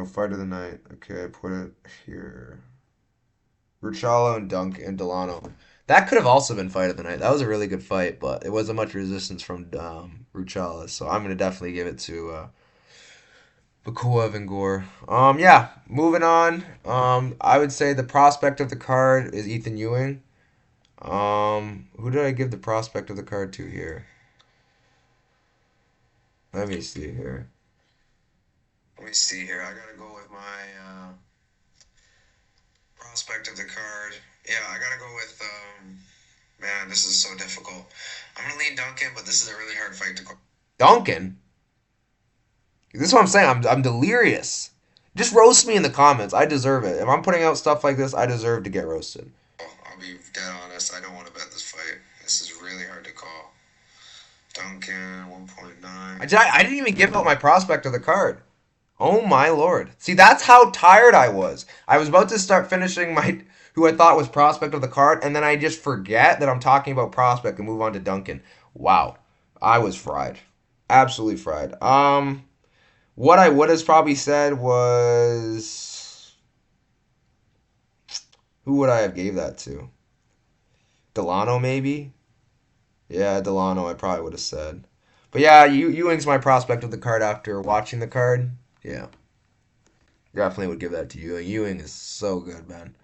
Fight of the night. Okay, I put it here. Ruchala and Dunk and Delano. That could have also been fight of the night. That was a really good fight, but it wasn't much resistance from Ruchala. So I'm gonna definitely give it to Bakuev and Gore. Yeah. Moving on. I would say the prospect of the card is Ethan Ewing. Who did I give the prospect of the card to here? Let me see here. Let me see here. I gotta go with my prospect of the card. Yeah, I gotta go with. Man, this is so difficult. I'm gonna lean Duncan, but this is a really hard fight to call. Duncan? This is what I'm saying. I'm delirious. Just roast me in the comments. I deserve it. If I'm putting out stuff like this, I deserve to get roasted. I'll be dead honest. I don't want to bet this fight. This is really hard to call. Duncan 1.9. I didn't even give out my prospect of the card. Oh my lord. See, that's how tired I was. I was about to start finishing my who I thought was prospect of the card, and then I just forget that I'm talking about prospect and move on to Duncan. Wow. I was fried. Absolutely fried. What I would have probably said was who would I have gave that to? Delano maybe? Yeah, Delano I probably would have said. But yeah, Ewing's my prospect of the card after watching the card. Yeah. Definitely would give that to Ewing. Ewing is so good, man.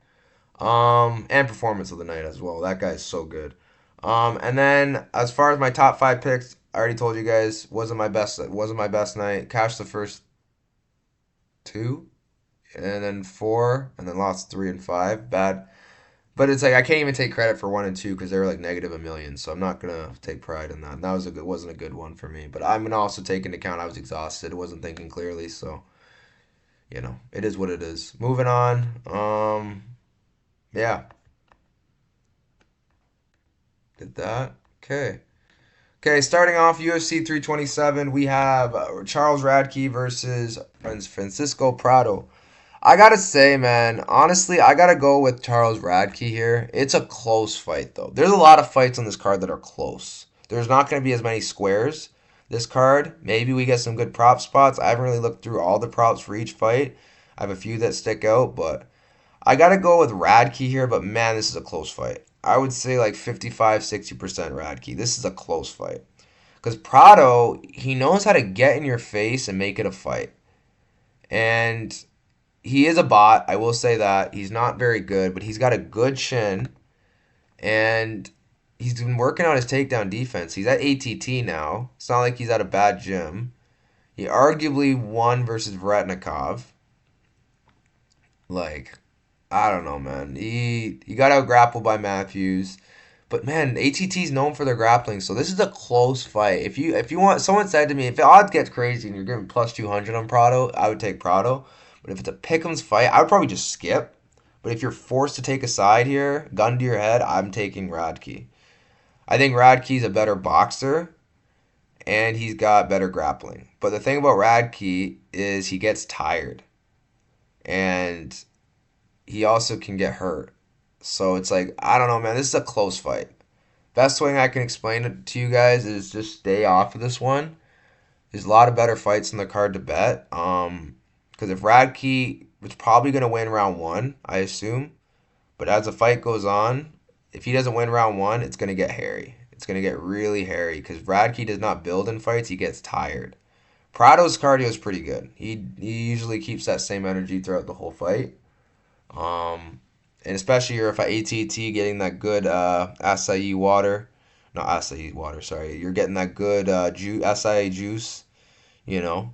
And performance of the night as well. That guy's so good. And then as far as my top five picks, I already told you guys wasn't my best. Wasn't my best night. Cashed the first two, and then four, and then lost three and five. Bad. But it's like I can't even take credit for one and two because they were like negative a million. So I'm not gonna take pride in that. That was a good, wasn't a good one for me. But I'm gonna also take into account I was exhausted. I wasn't thinking clearly. So it is what it is. Moving on. Yeah, did that. Okay. Okay, starting off UFC 327, we have Charles Radke versus Francisco Prado. I gotta say, man, honestly, I gotta go with Charles Radke here. It's a close fight, though. There's a lot of fights on this card that are close. There's not gonna be as many squares this card. Maybe we get some good prop spots. I haven't really looked through all the props for each fight. I have a few that stick out, but I gotta go with Radke here. But man, this is a close fight. I would say like 55-60% Radke. This is a close fight. Because Prado, he knows how to get in your face and make it a fight. And he is a bot. I will say that. He's not very good, but he's got a good chin. And he's been working on his takedown defense. He's at ATT now. It's not like he's at a bad gym. He arguably won versus Vretnikov. Like, I don't know, man. He got out grappled by Matthews. But man, ATT's known for their grappling, so this is a close fight. If you want, someone said to me, if the odds get crazy and you're giving plus 200 on Prado, I would take Prado. But if it's a pick'em's fight, I would probably just skip. But if you're forced to take a side here, gun to your head, I'm taking Radke. I think Radke's a better boxer, and he's got better grappling. But the thing about Radke is he gets tired, and he also can get hurt. So it's like, I don't know, man. This is a close fight. Best way I can explain it to you guys is just stay off of this one There's a lot of better fights in the card to bet. Because if Radke was probably going to win round one, I assume. But as the fight goes on, if he doesn't win round one, it's going to get hairy. It's going to get really hairy because Radke does not build in fights. He gets tired. Prado's cardio is pretty good. He usually keeps that same energy throughout the whole fight. Um, and especially if at ATT getting that good acai water, not acai water, sorry. You're getting that good acai juice. You know,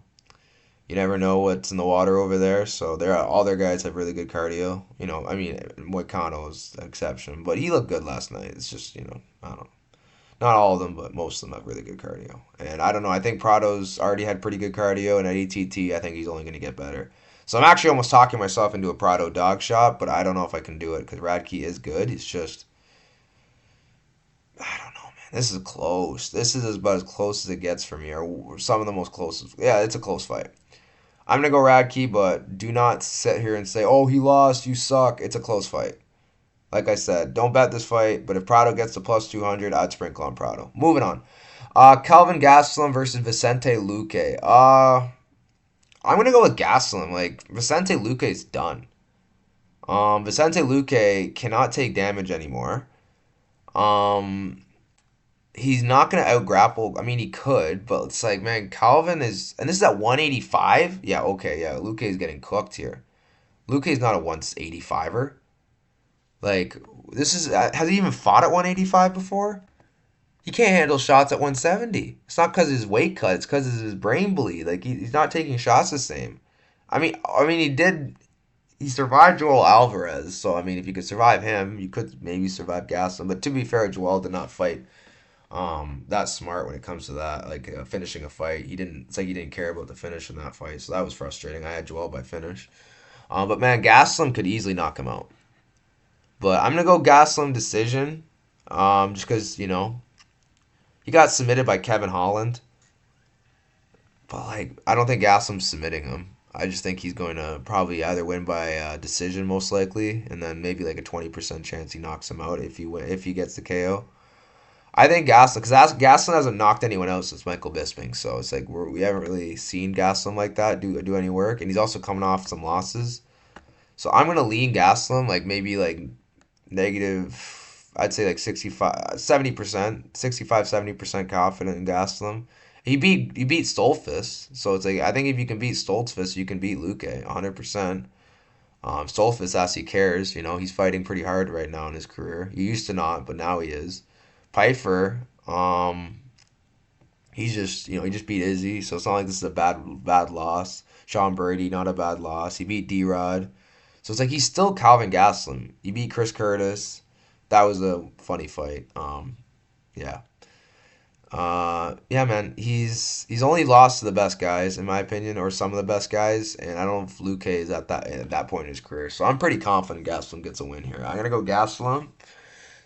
you never know what's in the water over there. So they're all their guys have really good cardio. I mean, Moicano is an exception, but he looked good last night. It's just I don't know. Not all of them, but most of them have really good cardio. And I don't know. I think Prado's already had pretty good cardio, and at ATT, I think he's only going to get better. So I'm actually almost talking myself into a Prado dog shot, but I don't know if I can do it because Radke is good. He's just, I don't know, man. This is close. This is about as close as it gets for me, or some of the most closest. Yeah, it's a close fight. I'm gonna go Radke, but do not sit here and say, "Oh, he lost. You suck." It's a close fight. Like I said, don't bet this fight, but if Prado gets to plus 200, I'd sprinkle on Prado. Moving on. Calvin Gastelum versus Vicente Luque. I'm going to go with Gastelum. Like, Vicente Luque's done. Vicente Luque cannot take damage anymore. Um, he's not going to out-grapple. I mean, he could, but it's like, man, Calvin is... And this is at 185? Yeah, okay, yeah. Luque is getting cooked here. Luque is not a 185er. Like, this is... Has he even fought at 185 before? He can't handle shots at 170. It's not because of his weight cut. It's because of his brain bleed. Like, he's not taking shots the same. I mean, he did... He survived Joel Alvarez. So, I mean, if you could survive him, you could maybe survive Gastelum. But to be fair, Joel did not fight that smart when it comes to that. Like, finishing a fight. He didn't... It's like he didn't care about the finish in that fight. So that was frustrating. I had Joel by finish. But, man, Gastelum could easily knock him out. But I'm going to go Gastelum decision. Just because, he got submitted by Kevin Holland. But, like, I don't think Gaslam's submitting him. I just think he's going to probably either win by decision, most likely, and then maybe like a 20% chance he knocks him out if he gets the KO. I think Gaslam, because Gaslam hasn't knocked anyone else since Michael Bisping, so it's like we haven't really seen Gaslam like that do any work, and he's also coming off some losses. So I'm gonna lean Gaslam, like maybe like negative, I'd say like 70%, 70% confident in Gaslam. He beat Stolfus, so it's like I think if you can beat Stolfus, you can beat Luque 100%. Stolfus actually cares, he's fighting pretty hard right now in his career. He used to not, but now he is. Pfeiffer, he just beat Izzy, so it's not like this is a bad loss. Sean Brady, not a bad loss. He beat D-Rod. So it's like he's still Calvin Gastelum. He beat Chris Curtis. That was a funny fight. Yeah. Yeah, man. He's only lost to the best guys, in my opinion, or some of the best guys, and I don't know if Luque is at that point in his career. So I'm pretty confident Gastelum gets a win here. I'm gonna go Gastelum.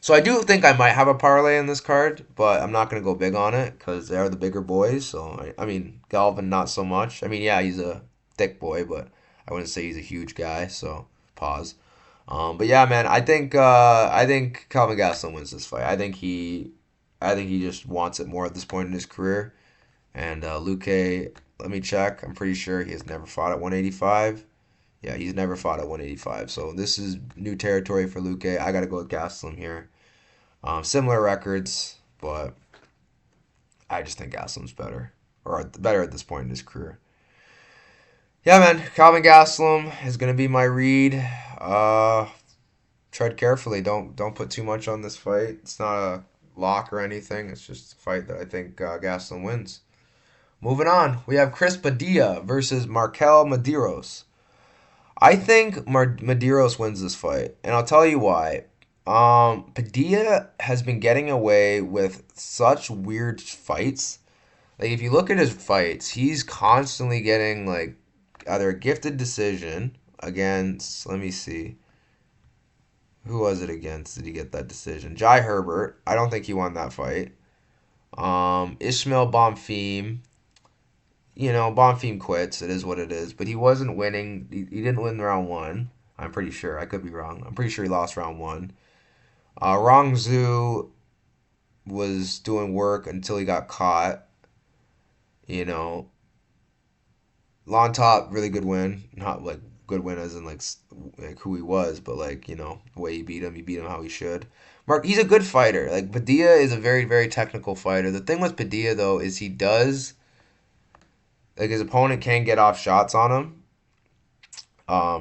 So I do think I might have a parlay in this card, but I'm not gonna go big on it because they are the bigger boys. So I mean, Galvin not so much. I mean, yeah, he's a thick boy, but I wouldn't say he's a huge guy. So pause. But yeah, man, I think Calvin Gastelum wins this fight. I think he just wants it more at this point in his career. And Luque, let me check. I'm pretty sure he has never fought at 185. Yeah, he's never fought at 185. So this is new territory for Luque. I got to go with Gastelum here. Similar records, but I just think Gastelum's better. Or better at this point in his career. Yeah, man. Calvin Gastelum is going to be my read. Tread carefully. Don't put too much on this fight. It's not a lock or anything. It's just a fight that I think Gastelum wins. Moving on, we have Chris Padilla versus Markel Medeiros. I think Medeiros wins this fight, and I'll tell you why. Padilla has been getting away with such weird fights. Like if you look at his fights, he's constantly getting like either a gifted decision against. Let me see. Who was it against? Did he get that decision? Jai Herbert. I don't think he won that fight. Ishmael Bonfim. Bonfim quits. It is what it is. But he wasn't winning. He didn't win round one. I'm pretty sure. I could be wrong. I'm pretty sure he lost round one. Rong Zhu was doing work until he got caught. You know, Lon Top, really good win. Not like good win as in like who he was, but like the way he beat him how he should. Mark, he's a good fighter. Like Padilla is a very very technical fighter. The thing with Padilla though is he does like his opponent can get off shots on him.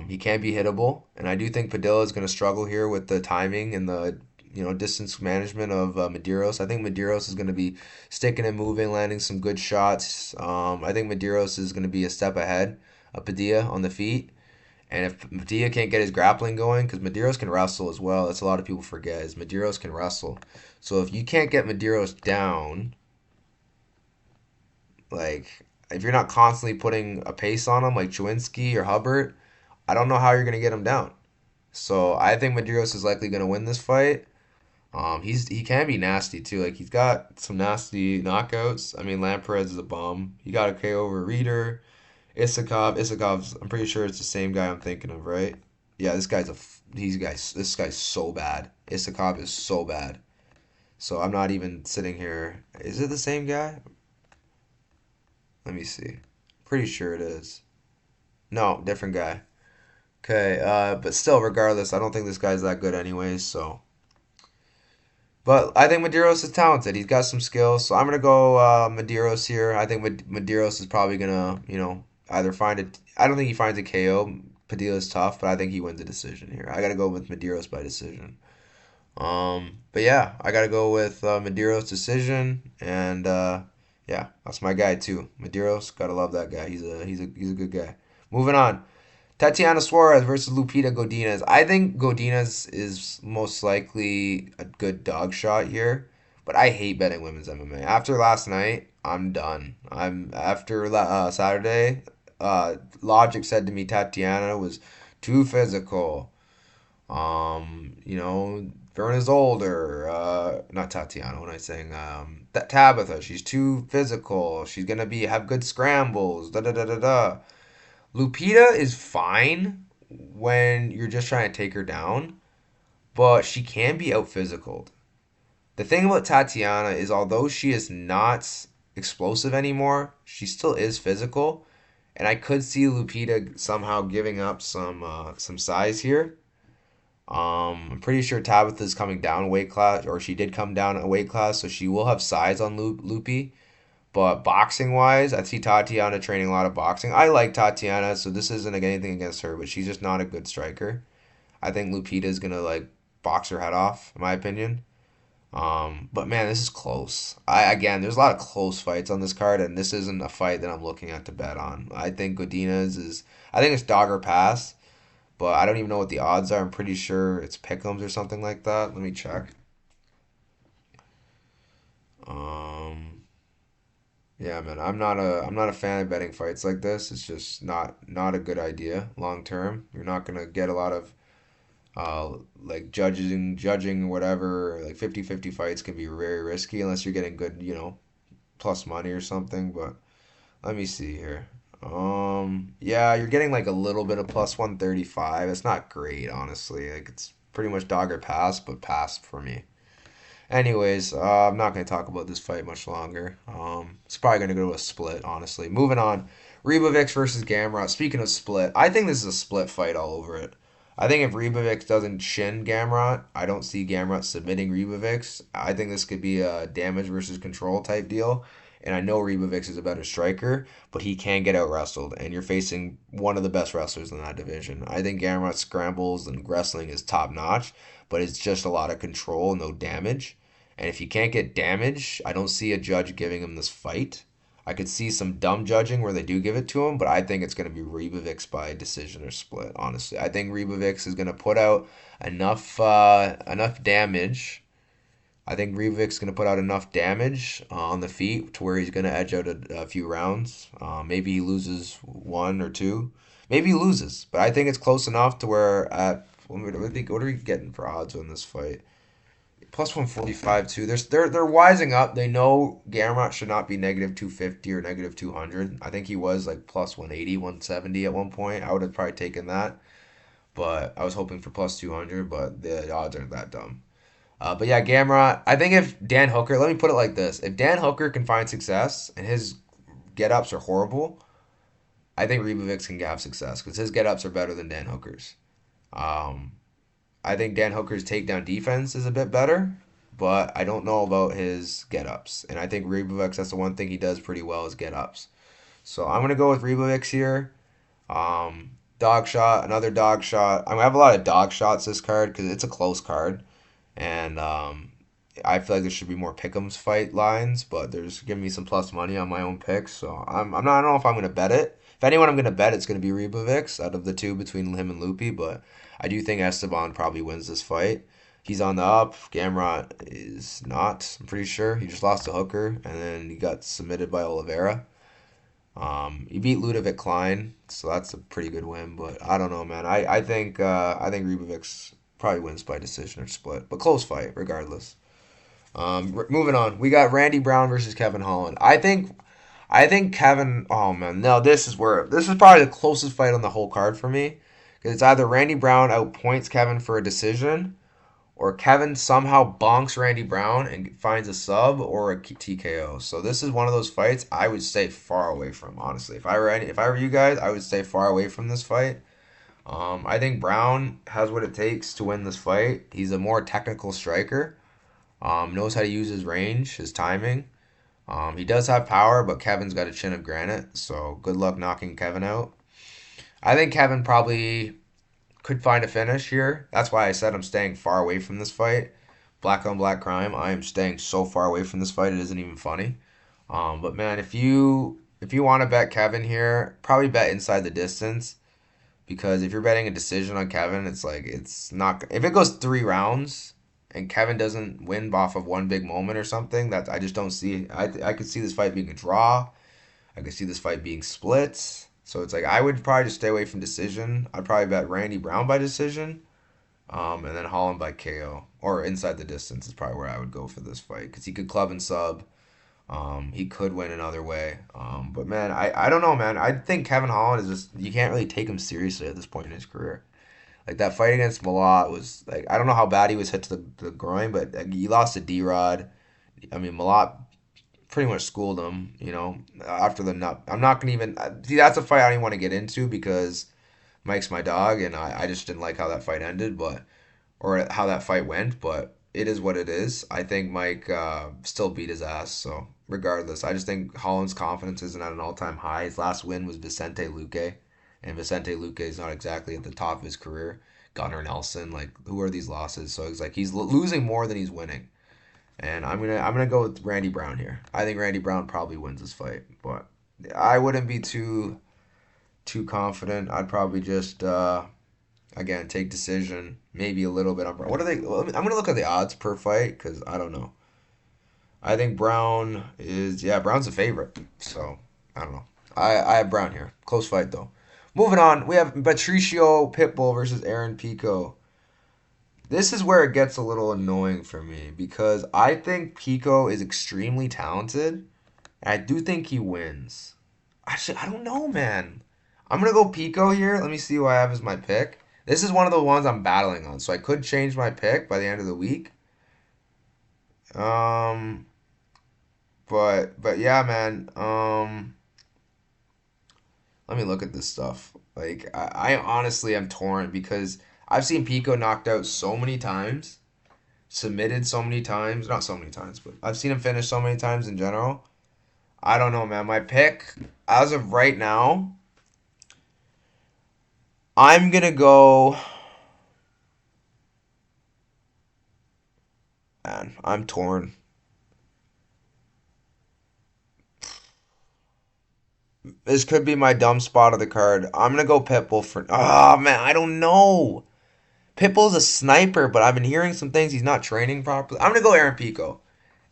He can be hittable, and I do think Padilla is going to struggle here with the timing and the distance management of Medeiros. I think Medeiros is going to be sticking and moving, landing some good shots. I think Medeiros is going to be a step ahead of Padilla on the feet. And if Padilla can't get his grappling going, because Medeiros can wrestle as well, that's a lot of people forget, is Medeiros can wrestle. So if you can't get Medeiros down, like if you're not constantly putting a pace on him like Chewinski or Hubbard, I don't know how you're going to get him down. So I think Medeiros is likely going to win this fight. He can be nasty too. Like he's got some nasty knockouts. I mean, Lamperez is a bum. He got a KO over Reader. Isakov's. I'm pretty sure it's the same guy I'm thinking of, right? Yeah, this guy's so bad. Isakov is so bad. So I'm not even sitting here. Is it the same guy? Let me see. Pretty sure it is. No, different guy. Okay, but still, regardless, I don't think this guy's that good anyways. So but I think Medeiros is talented. He's got some skills. So I'm going to go Medeiros here. I think Medeiros is probably going to, either find it. I don't think he finds a KO. Padilla is tough, but I think he wins a decision here. I got to go with Medeiros by decision. But yeah, I got to go with Medeiros decision. And yeah, that's my guy too. Medeiros, got to love that guy. He's a good guy. Moving on. Tatiana Suarez versus Lupita Godinez. I think Godinez is most likely a good dog shot here, but I hate betting women's MMA. After last night, I'm done. I'm after Saturday. Logic said to me Tatiana was too physical. Verna's older. Not Tatiana. What am I saying? That Tabitha. She's too physical. She's gonna have good scrambles. Da da da da da. Lupita is fine when you're just trying to take her down, but she can be out physicaled. The thing about Tatiana is, although she is not explosive anymore, she still is physical, and I could see Lupita somehow giving up some size here. I'm pretty sure Tabitha's coming down a weight class, or she did come down a weight class, so she will have size on Loopy. But boxing wise, I see Tatiana training a lot of boxing. I like Tatiana, so this isn't like anything against her, but she's just not a good striker. I think Lupita is gonna like box her head off, in my opinion. But man, this is close. There's a lot of close fights on this card, and this isn't a fight that I'm looking at to bet on. I think Godinez is. I think it's dog or pass, but I don't even know what the odds are. I'm pretty sure it's pick'ems or something like that. Let me check. Um, Yeah, man, I'm not a fan of betting fights like this. It's just not a good idea long term. You're not gonna get a lot of like judging whatever. Like 50-50 fights can be very risky unless you're getting good, plus money or something. But let me see here. Yeah, you're getting like a little bit of plus 135. It's not great, honestly. Like it's pretty much dog or pass, but pass for me. Anyways, I'm not going to talk about this fight much longer. It's probably going to go to a split, honestly. Moving on. Ribovics versus Gamrot. Speaking of split, I think this is a split fight all over it. I think if Ribovics doesn't shin Gamrot, I don't see Gamrot submitting Ribovics. I think this could be a damage versus control type deal. And I know Ribovics is a better striker, but he can get out wrestled. And you're facing one of the best wrestlers in that division. I think Gamrot scrambles and wrestling is top notch, but it's just a lot of control, no damage. And if he can't get damage, I don't see a judge giving him this fight. I could see some dumb judging where they do give it to him, but I think it's going to be Ribovics by decision or split. Honestly, I think Ribovics is going to put out enough damage. I think Ribovics is going to put out enough damage on the feet to where he's going to edge out a few rounds. Maybe he loses one or two. Maybe he loses, but I think it's close enough to where what are we getting for odds on this fight? Plus 145 too. They're wising up. They know Gamrot should not be negative 250 or negative 200. I think he was like plus 180, 170 at one point. I would have probably taken that, but I was hoping for plus 200, but the odds aren't that dumb. But yeah, Gamrot. I think if Dan Hooker, let me put it like this: if Dan Hooker can find success and his get-ups are horrible, I think Ribovics can have success because his get-ups are better than Dan Hooker's. Um, I think Dan Hooker's takedown defense is a bit better, but I don't know about his get-ups. And I think Ribovics, that's the one thing he does pretty well is get-ups. So I'm gonna go with Ribovics here. Dog shot, another dog shot. I'm gonna have a lot of dog shots this card because it's a close card, and I feel like there should be more pick'ems fight lines, but there's giving me some plus money on my own picks, so I'm not. I don't know if I'm gonna bet it. If anyone I'm gonna bet, it's gonna be Ribovics out of the two between him and Loopy, but I do think Esteban probably wins this fight. He's on the up. Gamrot is not. I'm pretty sure he just lost to Hooker, and then he got submitted by Oliveira. He beat Ludovic Klein, so that's a pretty good win. But I don't know, man. I think Ribovics probably wins by decision or split, but close fight regardless. Moving on, we got Randy Brown versus Kevin Holland. I think Kevin. Oh man, no, this is probably the closest fight on the whole card for me. Because it's either Randy Brown outpoints Kevin for a decision, or Kevin somehow bonks Randy Brown and finds a sub or a TKO. So this is one of those fights I would stay far away from. Honestly, if I were you guys, I would stay far away from this fight. I think Brown has what it takes to win this fight. He's a more technical striker. Knows how to use his range, his timing. He does have power, but Kevin's got a chin of granite. So good luck knocking Kevin out. I think Kevin probably could find a finish here. That's why I said I'm staying far away from this fight. Black on black crime. I am staying so far away from this fight. It isn't even funny. But man, if you want to bet Kevin here, probably bet inside the distance because if you're betting a decision on Kevin, it's like it's not. If it goes 3 rounds and Kevin doesn't win off of one big moment or something, that I just don't see. I could see this fight being a draw. I could see this fight being split. So it's like I would probably just stay away from decision. I'd probably bet Randy Brown by decision, and then Holland by KO or inside the distance is probably where I would go for this fight because he could club and sub. He could win another way. But man, I don't know, man. I think Kevin Holland is just you can't really take him seriously at this point in his career. Like that fight against Malat was like I don't know how bad he was hit to the groin, but like, he lost to D-Rod. I mean, Malat pretty much schooled him, after the nut. I'm not gonna even see that's a fight I don't even want to get into because Mike's my dog and I just didn't like how that fight ended, but or how that fight went, but it is what it is. I think Mike still beat his ass, so regardless, I just think Holland's confidence isn't at an all-time high. His last win was Vicente Luque, and Vicente Luque is not exactly at the top of his career. Gunnar Nelson, like who are these losses? So it's like he's losing more than he's winning. And I'm gonna go with Randy Brown here. I think Randy Brown probably wins this fight, but I wouldn't be too confident. I'd probably just again take decision, maybe a little bit on Brown. What are they? I'm gonna look at the odds per fight because I don't know. I think Brown's a favorite, so I don't know. I have Brown here. Close fight though. Moving on, we have Patricio Pitbull versus Aaron Pico. This is where it gets a little annoying for me because I think Pico is extremely talented, and I do think he wins. Actually, I don't know, man. I'm gonna go Pico here. Let me see who I have as my pick. This is one of the ones I'm battling on, so I could change my pick by the end of the week. Um, but yeah, man. Let me look at this stuff. Like I honestly am torn because I've seen Pico knocked out so many times, submitted so many times, not so many times, but I've seen him finish so many times in general. I don't know, man. My pick, as of right now, I'm gonna go. Man, I'm torn. This could be my dumb spot of the card. I'm gonna go Pitbull for. Oh man, I don't know. Pitbull's a sniper, but I've been hearing some things he's not training properly. I'm gonna go Aaron Pico.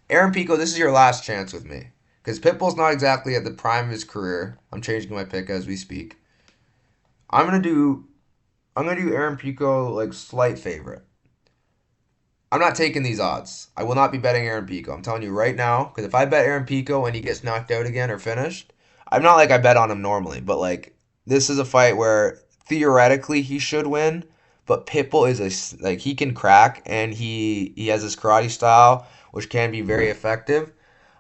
Aaron Pico, this is your last chance with me. Because Pitbull's not exactly at the prime of his career. I'm changing my pick as we speak. I'm gonna do Aaron Pico like slight favorite. I'm not taking these odds. I will not be betting Aaron Pico. I'm telling you right now, because if I bet Aaron Pico and he gets knocked out again or finished, I'm not like I bet on him normally, but like this is a fight where theoretically he should win, but Pitbull is like he can crack and he has his karate style, which can be very effective.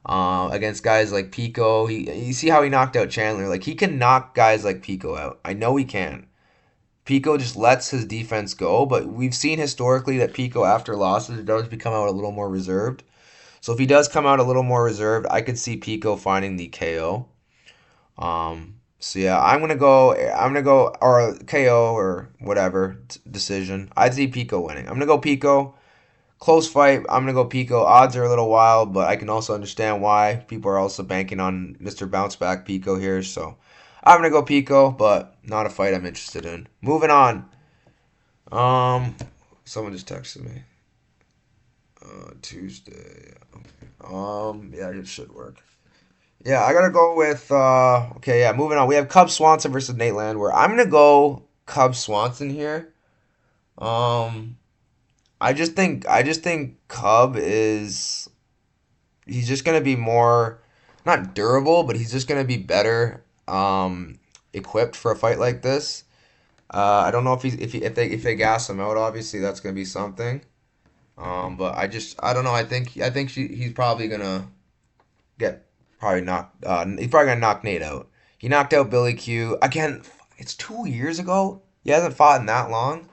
against guys like Pico. You see how he knocked out Chandler. Like he can knock guys like Pico out. I know he can. Pico just lets his defense go, but we've seen historically that Pico after losses does become out a little more reserved. So if he does come out a little more reserved, I could see Pico finding the KO. So yeah, I'm gonna go or KO or whatever decision. I'd see Pico winning. I'm gonna go Pico. Close fight. I'm gonna go Pico. Odds are a little wild, but I can also understand why people are also banking on Mr. Bounce Back Pico here. So I'm gonna go Pico, but not a fight I'm interested in. Moving on. Um, Someone just texted me. Tuesday. Yeah, it should work. Yeah, I gotta go with okay, yeah, moving on. We have Cub Swanson versus Nate Landwehr. I'm gonna go Cub Swanson here. Um I just think Cub is he's just gonna be more not durable, but he's just gonna be better equipped for a fight like this. I don't know if they gas him out, obviously that's gonna be something. But I don't know. I think he's probably gonna get probably knocked. He's probably gonna knock Nate out. He knocked out Billy Q again. It's 2 years ago. He hasn't fought in that long.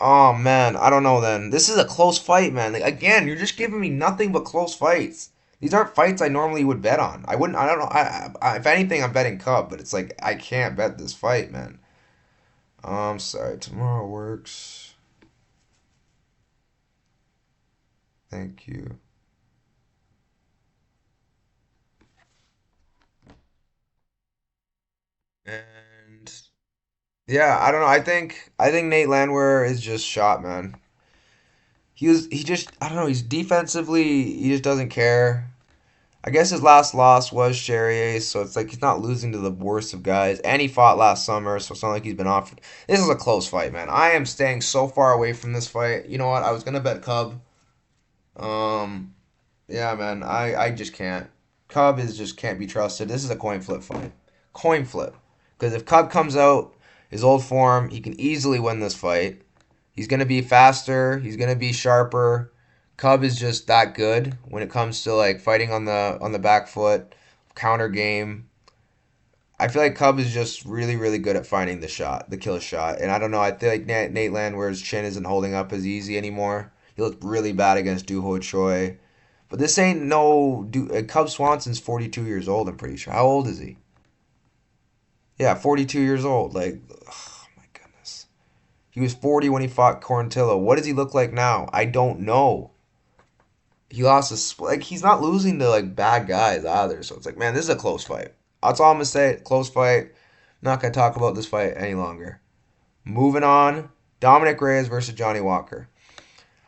Oh man, I don't know. Then this is a close fight, man. Like, again, you're just giving me nothing but close fights. These aren't fights I normally would bet on. I wouldn't. I don't know. If anything, I'm betting Cub, but it's like I can't bet this fight, man. Sorry. Tomorrow works. Thank you. And yeah, I don't know. I think Nate Landwehr is just shot, man. He just I don't know. He's defensively he just doesn't care. I guess his last loss was Charrier, so it's like he's not losing to the worst of guys. And he fought last summer, so it's not like he's been off. This is a close fight, man. I am staying so far away from this fight. You know what? I was gonna bet Cub. Um, yeah, man. I just can't. Cub is just can't be trusted. This is a coin flip fight. Coin flip. Because if Cub comes out his old form, he can easily win this fight. He's gonna be faster. He's gonna be sharper. Cub is just that good when it comes to like fighting on the back foot, counter game. I feel like Cub is just really really good at finding the shot, the kill shot. And I don't know. I feel like Nate Landwehr's chin isn't holding up as easy anymore. He looked really bad against Doo Ho Choi. But this ain't no Cub Swanson's 42 years old. I'm pretty sure. How old is he? Yeah, 42 years old. Like, oh my goodness. He was 40 when he fought Quarantillo. What does he look like now? I don't know. He lost a like he's not losing to like bad guys either. So it's like, man, this is a close fight. That's all I'm gonna say. Close fight. Not gonna talk about this fight any longer. Moving on. Dominic Reyes versus Johnny Walker.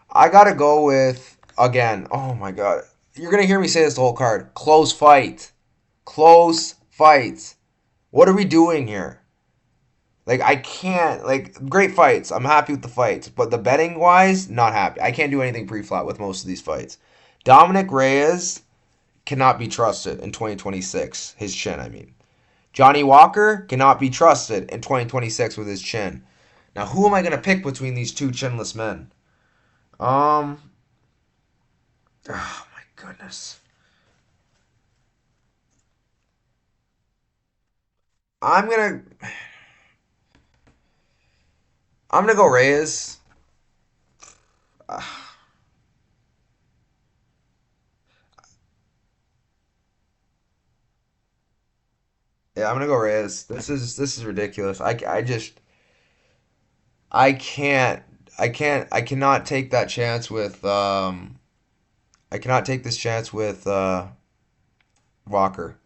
I gotta go with again. Oh my god, you're gonna hear me say this the whole card. Close fight. Close fight. What are we doing here? Like I can't like great fights. I'm happy with the fights, but the betting wise, not happy. I can't do anything pre-flop with most of these fights. Dominic Reyes cannot be trusted in 2026. His chin, I mean. Johnny Walker cannot be trusted in 2026 with his chin. Now, who am I going to pick between these two chinless men? Um, oh my goodness. I'm going to I'm going to go Reyes. Uh, yeah, I'm going to go Reyes. This is ridiculous. I just I can't I cannot take that chance with I cannot take this chance with Walker.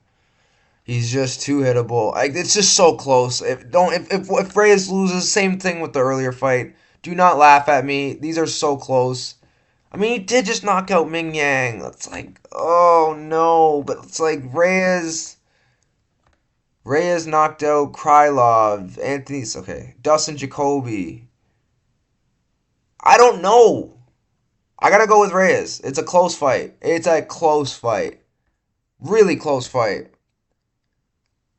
He's just too hittable. Like it's just so close. If Reyes loses, same thing with the earlier fight. Do not laugh at me. These are so close. I mean, he did just knock out Ming Yang. It's like, oh no, but it's like Reyes knocked out Krylov, Anthony's okay, Dustin Jacoby. I don't know. I gotta go with Reyes. It's a close fight. It's a close fight. Really close fight.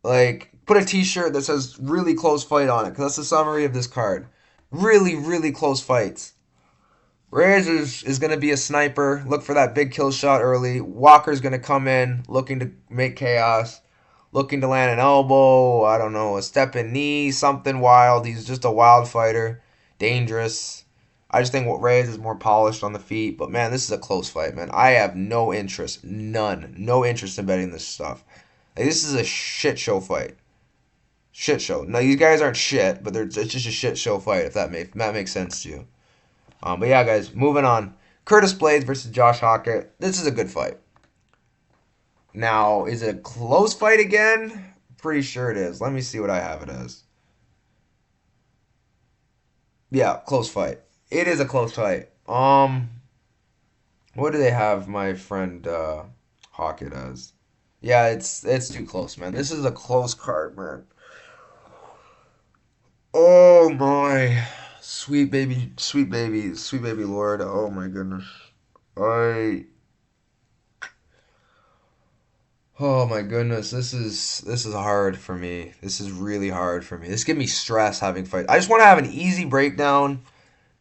Like, put a T-shirt that says "really close fight" on it, because that's the summary of this card. Really, really close fights. Reyes is going to be a sniper. Look for that big kill shot early. Walker's going to come in looking to make chaos, looking to land an elbow. I don't know, a step in knee, something wild. He's just a wild fighter, dangerous. I just think what Reyes is more polished on the feet. But man, this is a close fight, man. I have no interest, none, no interest in betting this stuff. Like, this is a shit show fight. Shit show. No, these guys aren't shit, but it's just a shit show fight. If that makes sense to you. But yeah, guys, moving on. Curtis Blaydes versus Josh Hokit. This is a good fight. Now, is it a close fight again? Pretty sure it is. Let me see what I have it as. Yeah, close fight. It is a close fight. What do they have my friend Hokit as? Yeah, it's too close, man. This is a close card, man. Oh my, sweet baby, sweet baby, sweet baby Lord. Oh my goodness. I Oh my goodness, this is hard for me. This is really hard for me. This gives me stress having fights. I just want to have an easy breakdown.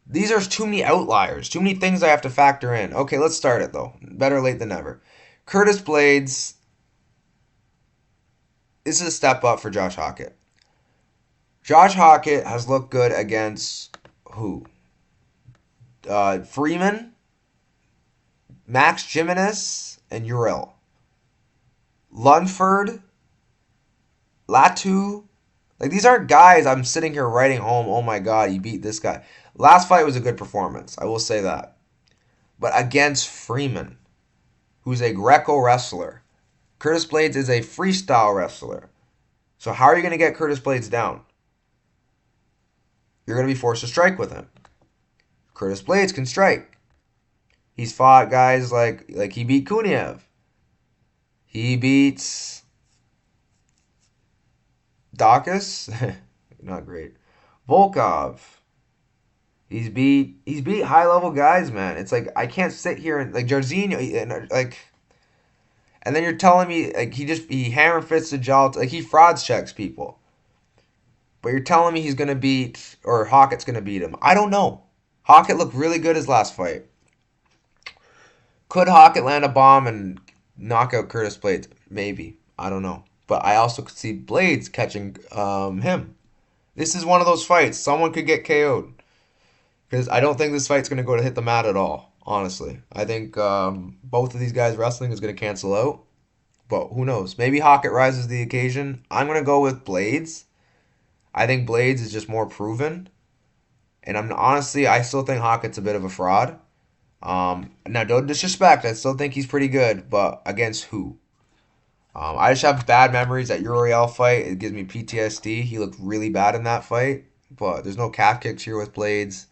These are too many outliers, too many things I have to factor in. Okay, let's start it though. Better late than never. Curtis Blaydes. This is a step up for Josh Hokit. Josh Hokit has looked good against who? Freeman, Max Jimenez, and Uriel. Lunford, Latu. Like, these aren't guys I'm sitting here writing home, oh my god, he beat this guy. Last fight was a good performance, I will say that. But against Freeman, who's a Greco wrestler. Curtis Blaydes is a freestyle wrestler. So how are you going to get Curtis Blaydes down? You're going to be forced to strike with him. Curtis Blaydes can strike. He's fought guys like he beat Kuniev. He beats Dacus. Not great. Volkov. He's beat high level guys, man. It's like I can't sit here and like Jairzinho and like, and then you're telling me like he hammer fits the jaw, like he frauds checks people. But you're telling me he's gonna beat or Hawkett's gonna beat him. I don't know. Hockett looked really good his last fight. Could Hockett land a bomb and knock out Curtis Blaydes? Maybe. I don't know. But I also could see Blaydes catching him. This is one of those fights. Someone could get KO'd. Because I don't think this fight's going to go to hit the mat at all, honestly. I think both of these guys wrestling is going to cancel out. But who knows? Maybe Hockett rises to the occasion. I'm going to go with Blaydes. I think Blaydes is just more proven. And I still think Hockett's a bit of a fraud. Now, don't disrespect. I still think he's pretty good. But against who? I just have bad memories. That Uriel fight, it gives me PTSD. He looked really bad in that fight. But there's no calf kicks here with Blaydes.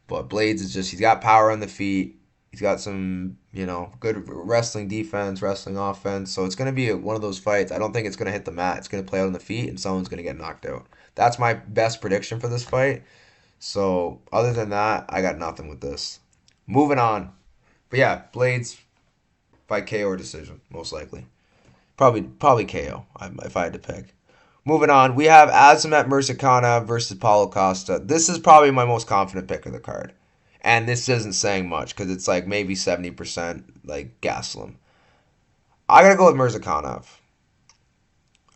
But Blaydes is just, he's got power on the feet. He's got some, good wrestling defense, wrestling offense. So it's going to be one of those fights. I don't think it's going to hit the mat. It's going to play out on the feet, and someone's going to get knocked out. That's my best prediction for this fight. So other than that, I got nothing with this. Moving on. But yeah, Blaydes by KO or decision, most likely. Probably KO if I had to pick. Moving on, we have Azamat Murzakanov versus Paulo Costa. This is probably my most confident pick of the card. And this isn't saying much because it's like maybe 70% like Gaslam. I got to go with Murzakanov.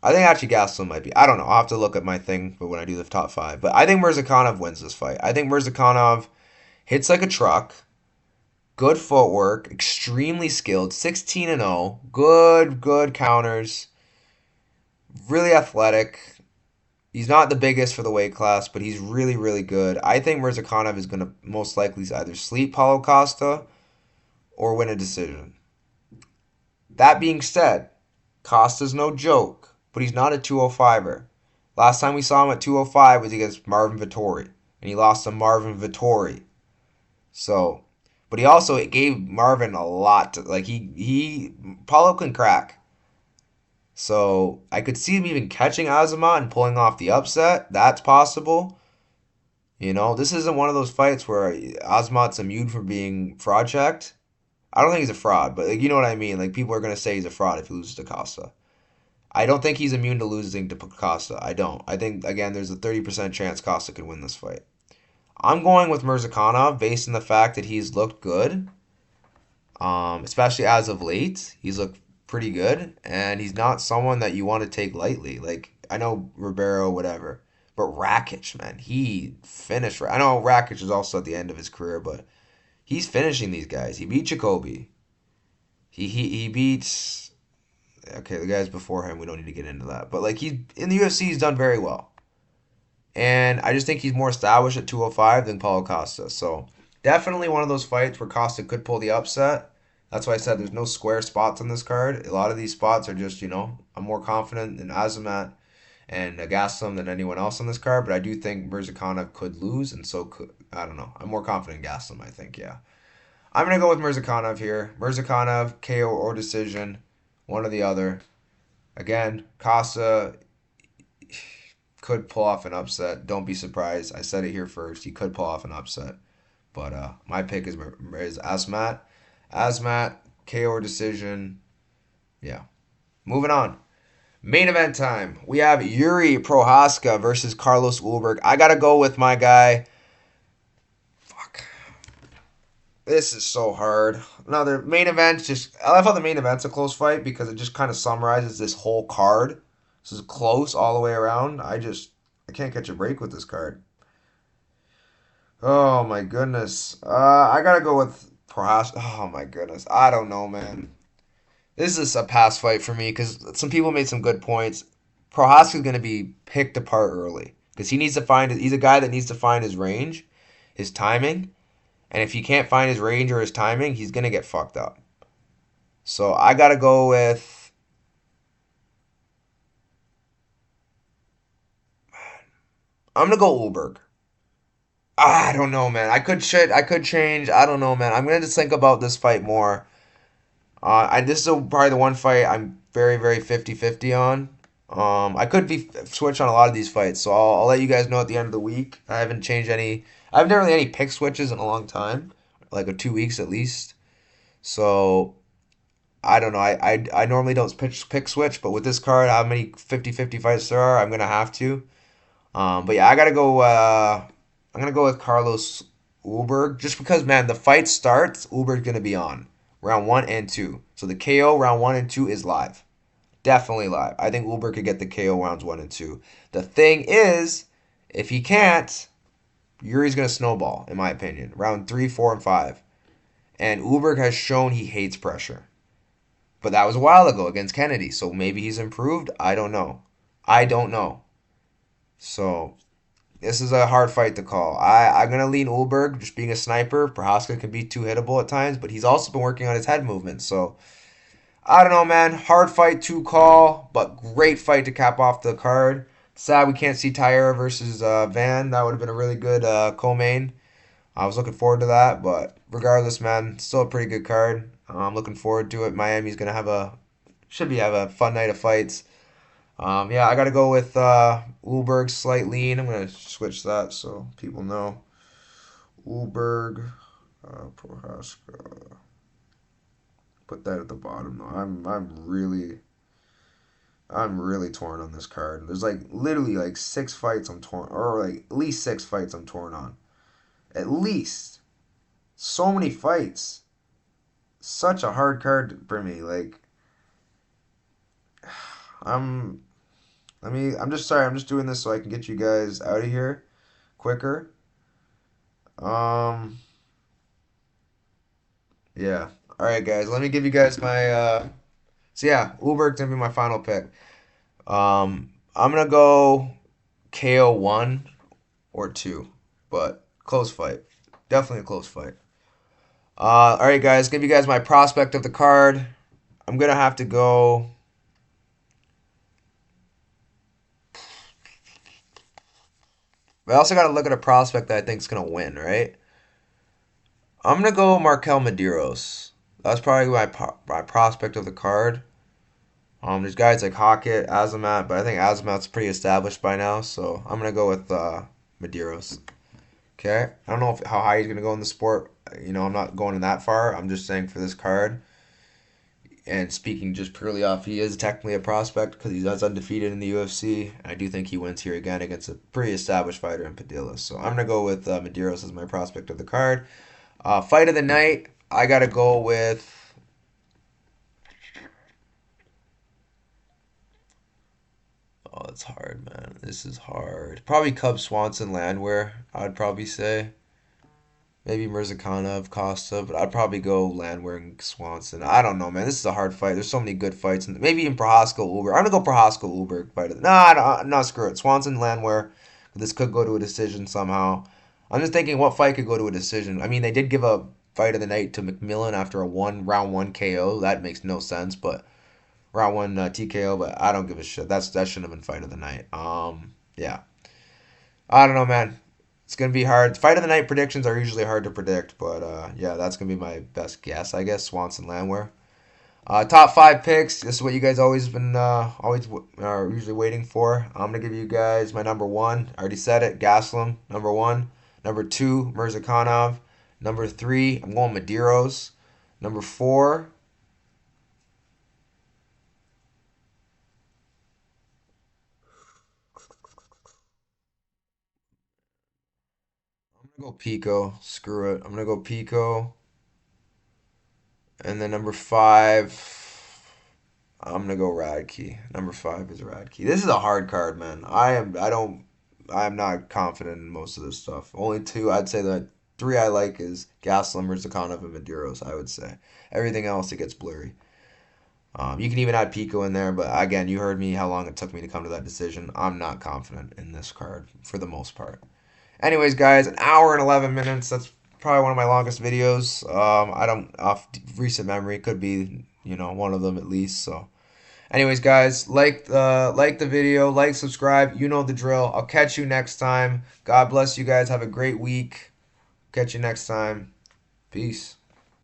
I think actually Gaslam might be. I don't know. I'll have to look at my thing but when I do the top five. But I think Murzakanov wins this fight. I think Murzakanov hits like a truck. Good footwork. Extremely skilled. 16-0. Good counters. Really athletic. He's not the biggest for the weight class, but he's really, really good. I think Murzakanov is going to most likely either sleep Paulo Costa or win a decision. That being said, Costa's no joke, but he's not a 205er. Last time we saw him at 205 was against Marvin Vettori, and he lost to Marvin Vettori. So, but he also gave Marvin a lot to, like, Paulo can crack. So I could see him even catching Azamat and pulling off the upset. That's possible. This isn't one of those fights where Azamat's immune from being fraud checked. I don't think he's a fraud, but you know what I mean. Like, people are gonna say he's a fraud if he loses to Costa. I don't think he's immune to losing to Costa. I don't. I think again there's a 30% chance Costa could win this fight. I'm going with Murzakanov based on the fact that he's looked good, especially as of late. He's looked pretty good, and he's not someone that you want to take lightly. Like, I know Ribeiro, whatever, but Rakic, man, he finished. I know Rakic is also at the end of his career, but he's finishing these guys. He beat Jacoby. He beats. Okay, the guys before him. We don't need to get into that, but like he's in the UFC, he's done very well. And I just think he's more established at 205 than Paulo Costa. So definitely one of those fights where Costa could pull the upset. That's why I said there's no square spots on this card. A lot of these spots are just, I'm more confident in Azamat and Gastelum than anyone else on this card. But I do think Murzakanov could lose, and so could, I don't know. I'm more confident in Gastelum, I think, yeah. I'm going to go with Murzakanov here. Murzakanov, KO or decision, one or the other. Again, Costa could pull off an upset. Don't be surprised. I said it here first. He could pull off an upset. But my pick is Asmat. Asmat, KO or decision. Yeah. Moving on. Main event time. We have Yuri Prochazka versus Carlos Ulberg. I got to go with my guy. Fuck. This is so hard. Another main event. I love how the main event's a close fight because it just kind of summarizes this whole card. This is close all the way around. I can't catch a break with this card. Oh my goodness. I gotta go with Prohaska. Oh my goodness. I don't know, man. This is a pass fight for me because some people made some good points. Prohaska's gonna be picked apart early because he's a guy that needs to find his range, his timing, and if he can't find his range or his timing, he's gonna get fucked up. So I gotta go with. I'm gonna go Ulberg. I don't know, man. I could change. I don't know, man. I'm gonna just think about this fight more. This is probably the one fight I'm very, very 50-50 on. I could be switch on a lot of these fights, so I'll let you guys know at the end of the week. I haven't changed any. I've never really any pick switches in a long time, like 2 weeks at least. So I don't know. I normally don't pick switch, but with this card, how many 50-50 fights there are, I'm gonna have to. But yeah, I gotta go. I'm gonna go with Carlos Ulberg just because, man, the fight starts. Ulberg's gonna be on round 1 and 2, so the KO round 1 and 2 is live, definitely live. I think Ulberg could get the KO rounds 1 and 2. The thing is, if he can't, Yuri's gonna snowball, in my opinion. Round 3, 4, and 5, and Ulberg has shown he hates pressure, but that was a while ago against Kennedy, so maybe he's improved. I don't know. I don't know. So this is a hard fight to call. I'm going to lean Ulberg, just being a sniper. Prohaska can be too hittable at times, but he's also been working on his head movement. So, I don't know, man. Hard fight to call, but great fight to cap off the card. Sad we can't see Tyra versus Van. That would have been a really good co-main. I was looking forward to that, but regardless, man, still a pretty good card. I'm looking forward to it. Miami's going to have a fun night of fights. Yeah, I got to go with Ulberg slight lean. I'm going to switch that so people know. Ulberg, Prohaska. Put that at the bottom though. I'm really torn on this card. There's literally 6 fights I'm torn, or at least 6 fights I'm torn on. At least. So many fights. Such a hard card for me. I'm I'm just sorry. I'm just doing this so I can get you guys out of here quicker. Um, yeah. All right, guys. Let me give you guys my. So yeah, Ulberg's gonna be my final pick. I'm gonna go KO 1 or 2, but close fight. Definitely a close fight. All right, guys. Give you guys my prospect of the card. I'm gonna have to go. But I also got to look at a prospect that I think is going to win, right? I'm going to go Markel Medeiros. That's probably my prospect of the card. There's guys like Hokit, Azamat, but I think Azamat's pretty established by now, so I'm going to go with Medeiros. Okay? I don't know how high he's going to go in the sport. I'm not going that far. I'm just saying for this card. And speaking just purely off, he is technically a prospect because he's undefeated in the UFC. I do think he wins here again against a pretty established fighter in Padilla. So I'm gonna go with Medeiros as my prospect of the card. Fight of the night, I gotta go with. Oh, it's hard, man. This is hard. Probably Cub Swanson Landwehr, I'd probably say. Maybe Murzakanov, Costa, but I'd probably go Landwehr and Swanson. I don't know, man. This is a hard fight. There's so many good fights. Maybe in Prochazka, Ulberg. I'm gonna go Prochazka, Ulberg fight. Nah, no, screw it. Swanson, Landwehr. This could go to a decision somehow. I'm just thinking what fight could go to a decision. I mean, they did give a fight of the night to McMillan after a round one KO. That makes no sense, but round one TKO. But I don't give a shit. That shouldn't have been fight of the night. Yeah. I don't know, man. It's gonna be hard. Fight of the night predictions are usually hard to predict, but yeah, that's gonna be my best guess, I guess. Swanson Landwehr. Top five picks. This is what you guys are usually waiting for. I'm gonna give you guys my number one. I already said it. Gaslam, number one. Number two, Murzakanov. Number three, I'm going Medeiros. Number four, I'm gonna go Pico. Screw it. I'm gonna go Pico. And then number five, I'm gonna go Radke. Number five is Radke. This is a hard card, man. I'm not confident in most of this stuff. Only two, I'd say the three I like is Gaslam, Rizakhanov, and Medeiros, I would say. Everything else, it gets blurry. You can even add Pico in there, but again, you heard me how long it took me to come to that decision. I'm not confident in this card for the most part. Anyways, guys, an hour and 11 minutes. That's probably one of my longest videos. I don't, off recent memory, could be, one of them at least. So, anyways, guys, like the video, subscribe. You know the drill. I'll catch you next time. God bless you guys. Have a great week. Catch you next time. Peace.